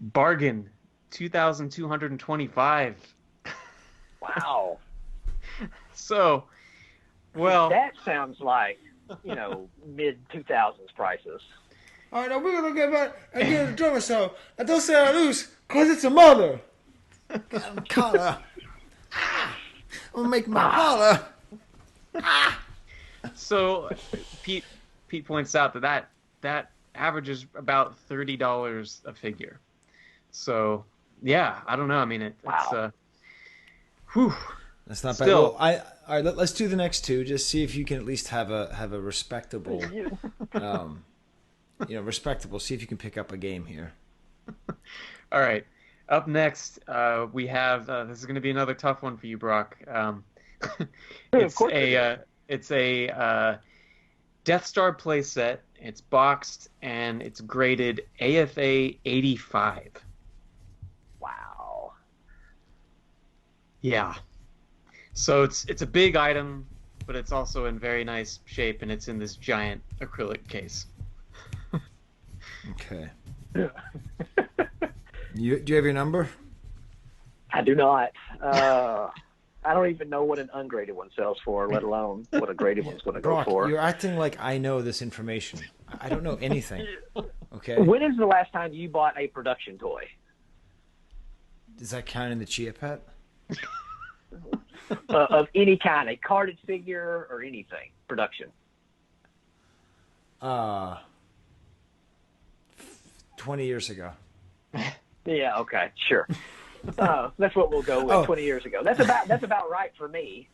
Bargain. $2,225. Wow. So, well, that sounds like mid 2000s prices. All right, now we're gonna get back and get the drummer show. And don't say I lose, cause it's a mother. Collar. I'm gonna make my collar. So, Pete points out that averages about $30 a figure. So, yeah, I don't know. I mean, it's whew. That's not Still, bad. Well, all right. Let's do the next two. Just see if you can at least have a respectable, respectable. See if you can pick up a game here. All right. Up next, we have this is going to be another tough one for you, Brock. It's a Death Star playset. It's boxed and it's graded AFA 85. Wow. Yeah. So it's a big item, but it's also in very nice shape, and it's in this giant acrylic case. Okay. Do you have your number? I do not. I don't even know what an ungraded one sells for, let alone what a graded one's going to go for. You're acting like I know this information. I don't know anything. Okay. When is the last time you bought a production toy? Does that count in the Chia Pet? Of any kind, a carded figure or anything, production. 20 years ago. Yeah, okay, sure. That's what we'll go with. 20 years ago. That's about right for me.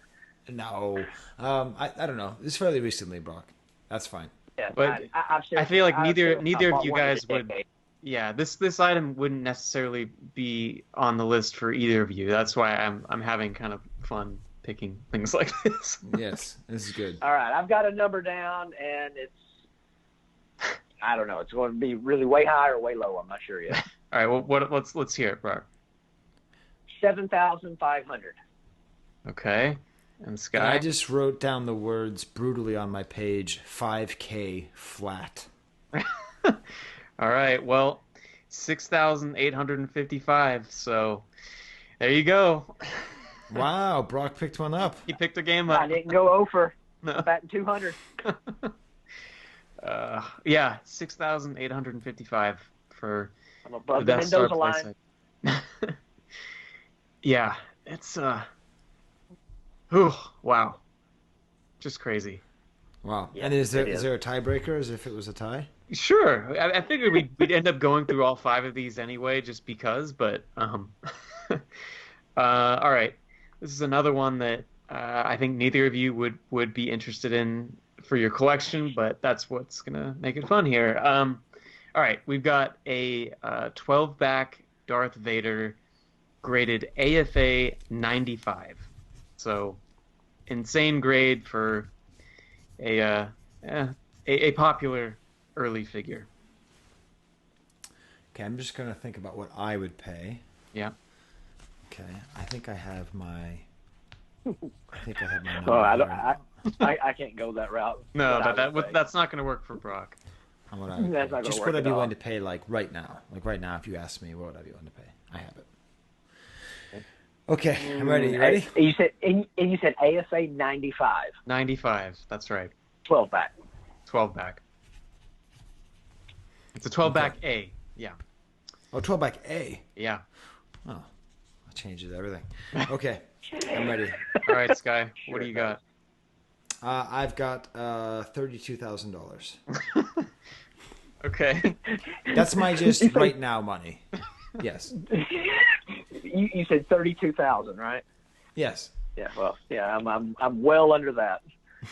No, I don't know. It's fairly recently, Brock. That's fine. Yeah, but I feel like neither of you guys would. Yeah, this item wouldn't necessarily be on the list for either of you. That's why I'm having kind of fun picking things like this. Yes, this is good. All right, I've got a number down, and it's I don't know. It's going to be really way high or way low. I'm not sure yet. All right, well, let's hear it, Brock. 7,500. Okay, and Skye. And I just wrote down the words brutally on my page. 5K flat. All right, well, 6,855. So there you go. Wow, Brock picked one up. He picked a game up. I didn't go over. No. Batting 200. Yeah, 6,855 for I'm above the the Mendoza line. Yeah, it's wow, just crazy. Wow. Yeah, and is there a tiebreaker as if it was a tie? Sure. I figured we'd end up going through all 5 of these anyway, just because. But all right, this is another one that I think neither of you would be interested in for your collection, but that's what's gonna make it fun here. All right, we've got a 12-back Darth Vader graded AFA 95. So insane grade for a popular early figure. Okay, I'm just gonna think about what I would pay. Yeah. Okay, I think I have my number. I can't go that route. No, that's not gonna work for Brock. What I would just what I'd be willing to pay, like right now. Like right now, if you ask me, what would I be willing to pay? I have it. Okay, I'm ready. You ready? You said ASA 95. 95. That's right. 12 back. 12 back. It's a 12-back A. Yeah. Oh, 12-back A. Yeah. Oh, that changes everything. Okay, I'm ready. All right, Skye. What do you got? I've got $32,000. Okay. That's my just right now money. Yes. You said 32,000, right? Yes. Yeah. Well, yeah. I'm well under that.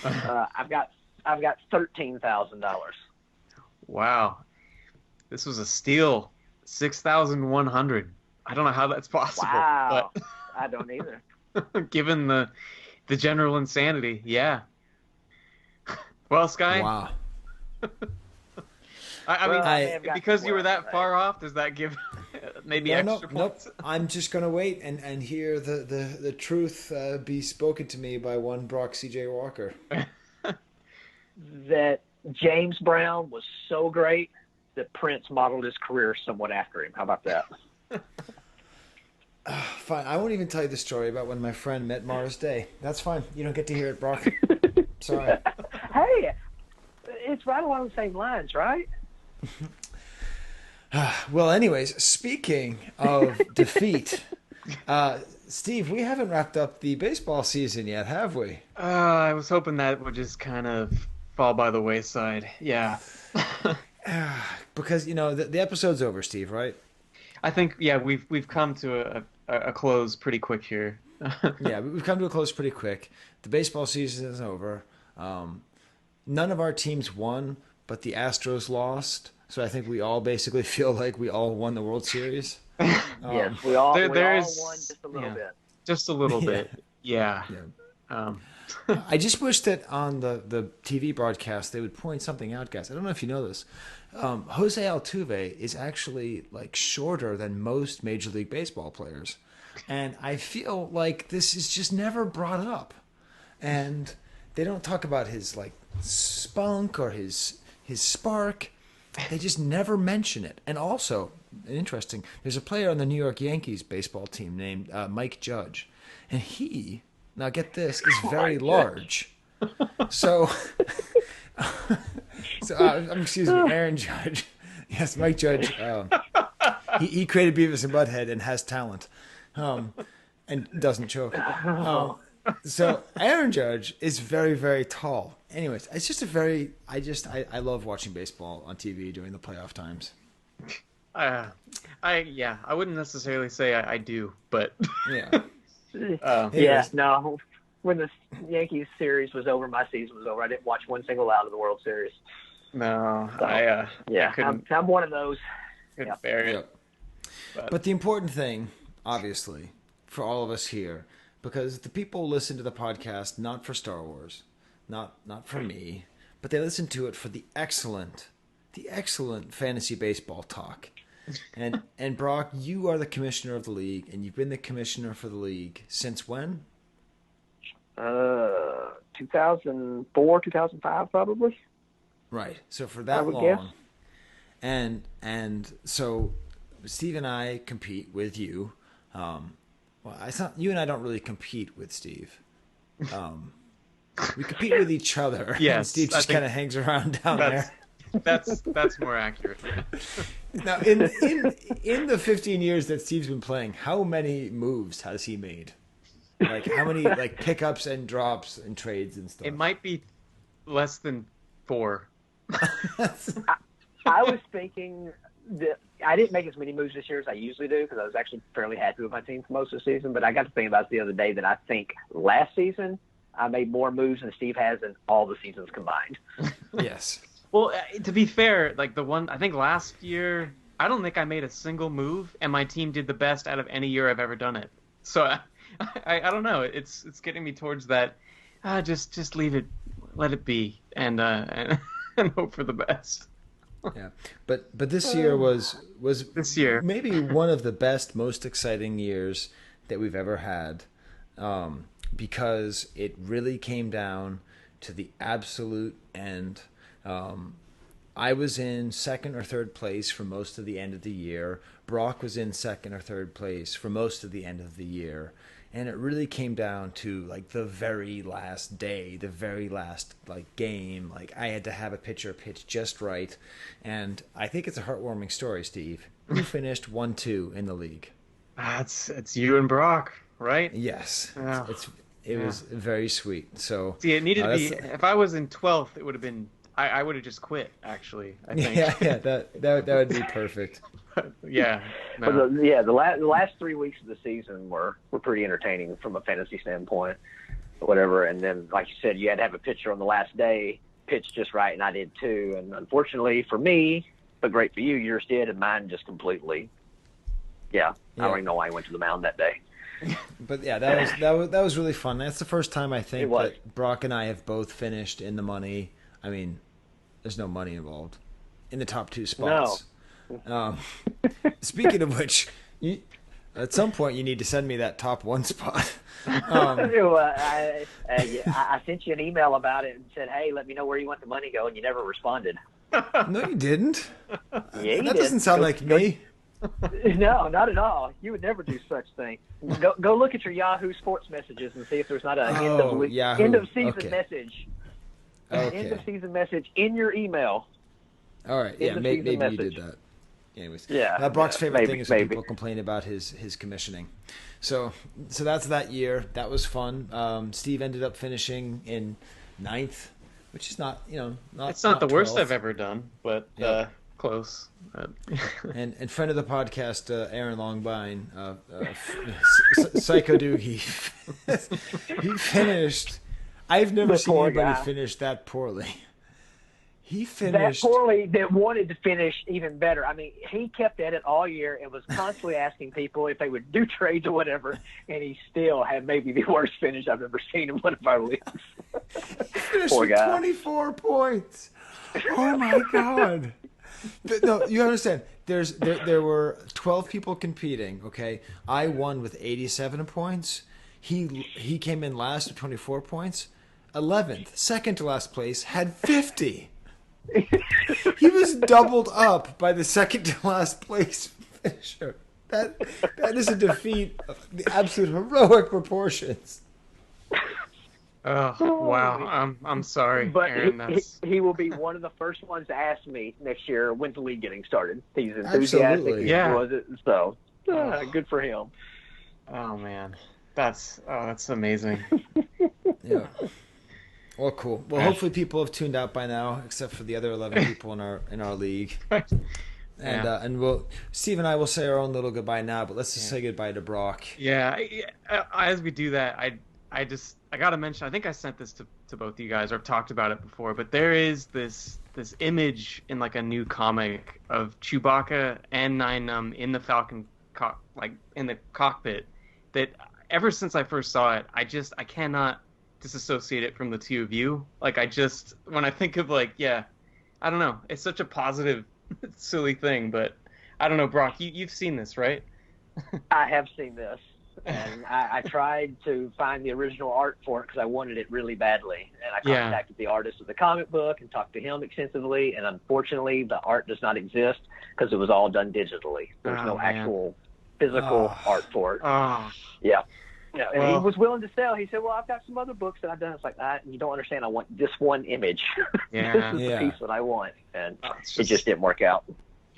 I've got $13,000. Wow. This was a steal. 6,100. I don't know how that's possible. Wow. But I don't either. given the general insanity, yeah. Well, Skye. Wow. I mean, because you were that far off, does that give maybe extra points? Nope. I'm just gonna wait and hear the truth be spoken to me by one Broc C.J. Walker. That James Brown was so great that Prince modeled his career somewhat after him. How about that? Fine. I won't even tell you the story about when my friend met Morris Day. That's fine. You don't get to hear it, Broc. Sorry. Hey, it's right along the same lines, right? Well, anyways, speaking of defeat, Steve, we haven't wrapped up the baseball season yet, have we? I was hoping that would just kind of fall by the wayside. Yeah. Because, the episode's over, Steve, right? I think, yeah, we've come to a close pretty quick here. Yeah, we've come to a close pretty quick. The baseball season is over. None of our teams won, but the Astros lost. So I think we all basically feel like we all won the World Series. Yes, we all won just a little bit. Just a little bit, yeah. I just wish that on the TV broadcast they would point something out, guys. I don't know if you know this. Jose Altuve is actually shorter than most Major League Baseball players. And I feel like this is just never brought up. And they don't talk about his spunk or his spark. They just never mention it. And also, interesting, there's a player on the New York Yankees baseball team named Mike Judge. And he, now get this, is very large. So, excuse me, Aaron Judge. Yes, Mike Judge. He created Beavis and Butthead and has talent. And doesn't choke. So Aaron Judge is very, very tall. Anyways, it's just I love watching baseball on TV during the playoff times. I wouldn't necessarily say I do, but yeah. No. When the Yankees series was over, my season was over. I didn't watch one single out of the World Series. No, so, I'm one of those. Couldn't bear it. But the important thing, obviously, for all of us here, because the people listen to the podcast not for Star Wars, not for me, but they listen to it for the excellent fantasy baseball talk. And Broc, you are the commissioner of the league, and you've been the commissioner for the league since when? 2004, 2005, probably. Right. So for that long. Guess. And so Steve and I compete with you. You and I don't really compete with Steve. We compete with each other. Yes, and Steve just kind of hangs around down there. That's more accurate. Now, in the 15 years that Steve's been playing, how many moves has he made? How many pickups and drops and trades and stuff? It might be less than 4. I was thinking that I didn't make as many moves this year as I usually do because I was actually fairly happy with my team for most of the season. But I got to think about it the other day that I think last season I made more moves than Steve has in all the seasons combined. Yes. Well, to be fair, the one I think last year, I don't think I made a single move, and my team did the best out of any year I've ever done it. So I don't know. It's getting me towards that. Just leave it, let it be, and hope for the best. Yeah, but this year was this year maybe one of the best, most exciting years that we've ever had, because it really came down to the absolute end. I was in second or third place for most of the end of the year. Broc was in second or third place for most of the end of the year. And it really came down to the very last day, the very last game. I had to have a pitcher pitch just right. And I think it's a heartwarming story, Steve. You finished 1-2 in the league. It's you and Broc, right? Yes. Yeah. It was very sweet. So see, it needed to be. If I was in 12th, it would have been. I would have just quit. Actually, I think. Yeah. That would be perfect. Yeah. No. The last 3 weeks of the season were pretty entertaining from a fantasy standpoint, or whatever. And then, like you said, you had to have a pitcher on the last day, pitch just right, and I did too. And unfortunately for me, but great for you, yours did, and mine just completely. Yeah. I don't even know why I went to the mound that day. But yeah, that was really fun. That's the first time I think that Brock and I have both finished in the money. I mean, there's no money involved in the top 2 spots. No. Speaking of which, at some point you need to send me that top 1 spot. I sent you an email about it and said, "Hey, let me know where you want the money go," and you never responded. No, you didn't. Yeah, that doesn't sound like me. No, not at all. You would never do such thing. Go look at your Yahoo Sports messages and see if there's not an end of season message. Okay. End of season message in your email. All right. Yeah, maybe you did that. Anyways, Brock's favorite thing is when people complain about his commissioning. So that's that year. That was fun. Steve ended up finishing in 9th, which is not it's not the 12th. Worst I've ever done, but close. And friend of the podcast, Aaron Longbine, Psycho Doogie, he finished. I've never seen anybody finish that poorly. He finished that poorly that wanted to finish even better. I mean, he kept at it all year and was constantly asking people if they would do trades or whatever, and he still had maybe the worst finish I've ever seen in one of our leagues. He finished with 24 points. Oh my God. No, you understand. There were 12 people competing. Okay, I won with 87 points. He came in last with 24 points. 11th, second to last place, had 50. He was doubled up by the second to last place finisher. That is a defeat of the absolute heroic proportions. Oh wow! I'm sorry, but Aaron. He will be one of the first ones to ask me next year when's the league getting started. He's enthusiastic. Absolutely. Yeah. Was it? So good for him. Oh man, that's amazing. Yeah. Well, cool. Well, hopefully people have tuned out by now, except for the other 11 people in our league. And Steve and I will say our own little goodbye now, but let's just say goodbye to Brock. Yeah. As we do that, I got to mention, I think I sent this to both you guys or talked about it before, but there is this image in like a new comic of Chewbacca and Nien Nunb in the Falcon in the cockpit that ever since I first saw it, I cannot disassociate it from the two of you. Like when I think of I don't know, it's such a positive silly thing, but I don't know, Brock, you've seen this, right? I have seen this, and I tried to find the original art for it because I wanted it really badly, and I contacted the artist of the comic book and talked to him extensively, and unfortunately the art does not exist because it was all done digitally. There's no actual physical art for it. Yeah, and he was willing to sell. He said, "Well, I've got some other books that I've done." It's like, you don't understand. I want this one image. Yeah, this is the piece that I want, and it just didn't work out.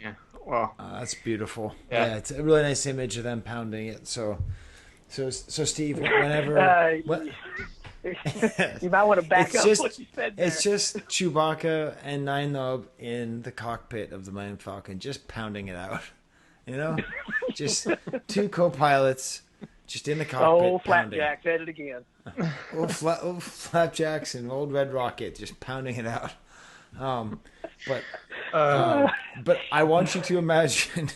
Yeah, well, that's beautiful. Yeah, it's a really nice image of them pounding it. So Steve, whenever you might want to back up what you said there. It's just Chewbacca and Nien Nunb in the cockpit of the Millennium Falcon, just pounding it out. You know, just two co-pilots. Just in the cockpit. Oh, Flapjacks at it again. Flapjacks and old Red Rocket just pounding it out. But I want you to imagine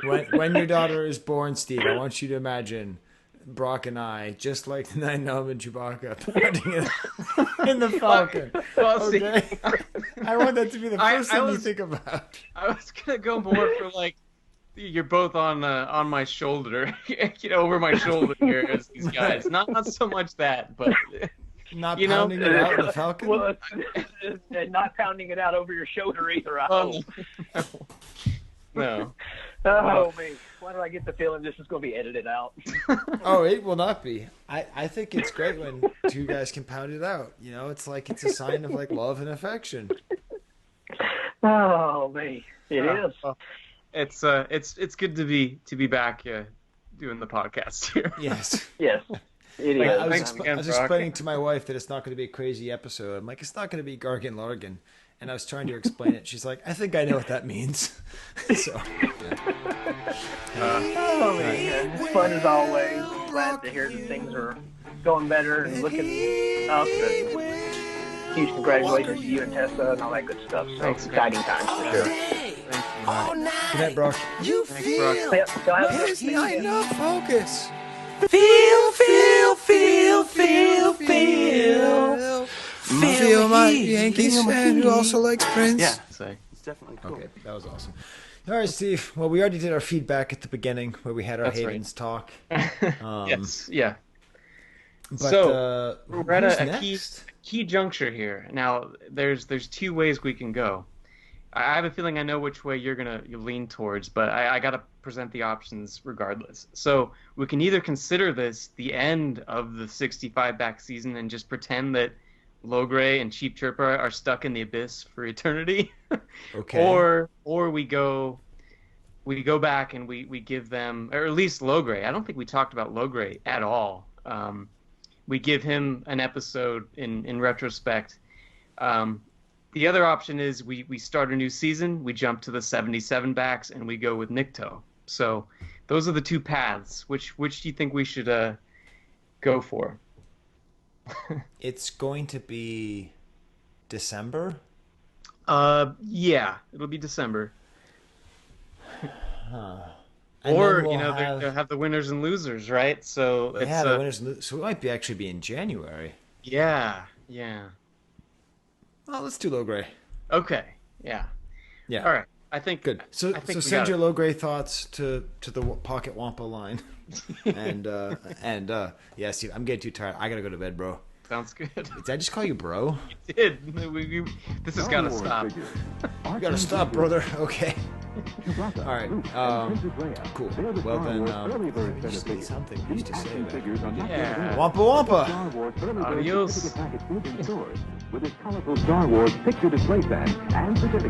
when your daughter is born, Steve. I want you to imagine Brock and I, just like the Nien Nunb and Chewbacca, pounding it in the Falcon. Well, okay? I want that to be the first thing you think about. I was gonna go more for you're both on my shoulder, over my shoulder here as these guys. Not so much that, but not pounding it out in the Falcon. Well, and not pounding it out over your shoulder either. I hope. No. Oh man, why do I get the feeling this is going to be edited out? Oh, it will not be. I think it's great when two guys can pound it out. It's it's a sign of love and affection. Oh man, it is. It's good to be back doing the podcast here. Yes. Yes. It is. I was explaining to my wife that it's not going to be a crazy episode. I'm like, it's not going to be Gargan Largan. And I was trying to explain it. She's like, I think I know what that means. So, oh, man. It's fun as always. Glad to hear that things are going better and looking up. And huge congratulations to you and Tessa and all that good stuff. So exciting times for sure. All night. Good night, Broc. You feel. Here's Nien Nunb Focus. Feel my Yankees fan who also likes Prince. Yeah, it's definitely cool. Okay, that was awesome. All right, Steve. Well, we already did our feedback at the beginning where we had our Havens talk. Yes, yeah. But, so we're at a key juncture here. Now, there's two ways we can go. I have a feeling I know which way you're gonna lean towards, but I gotta present the options regardless. So we can either consider this the end of the 65 back season and just pretend that Logray and Cheap Chirpa are stuck in the abyss for eternity, okay. Or we go back and we give them, or at least Logray. I don't think we talked about Logray at all. We give him an episode in retrospect. The other option is we start a new season, we jump to the 77 backs, and we go with Nikto. So those are the two paths. Which do you think we should go for? It's going to be December? Yeah, it'll be December. And or, we'll they'll have the winners and losers, right? So it's the winners and losers. So it might actually be in January. Yeah. Well, let's do Logray. Okay. Yeah. All right. I think good. So send your Logray thoughts to the Pocket Wampa line, and yeah, Steve, I'm getting too tired. I gotta go to bed, bro. Sounds good. Did I just call you bro? You did. This has gotta stop. You gotta stop, brother. Okay. All right. Cool. Well then, just need something used to say that. Yeah. Wampa Wampa. Adios. With its colorful Star Wars picture display stand and certificate.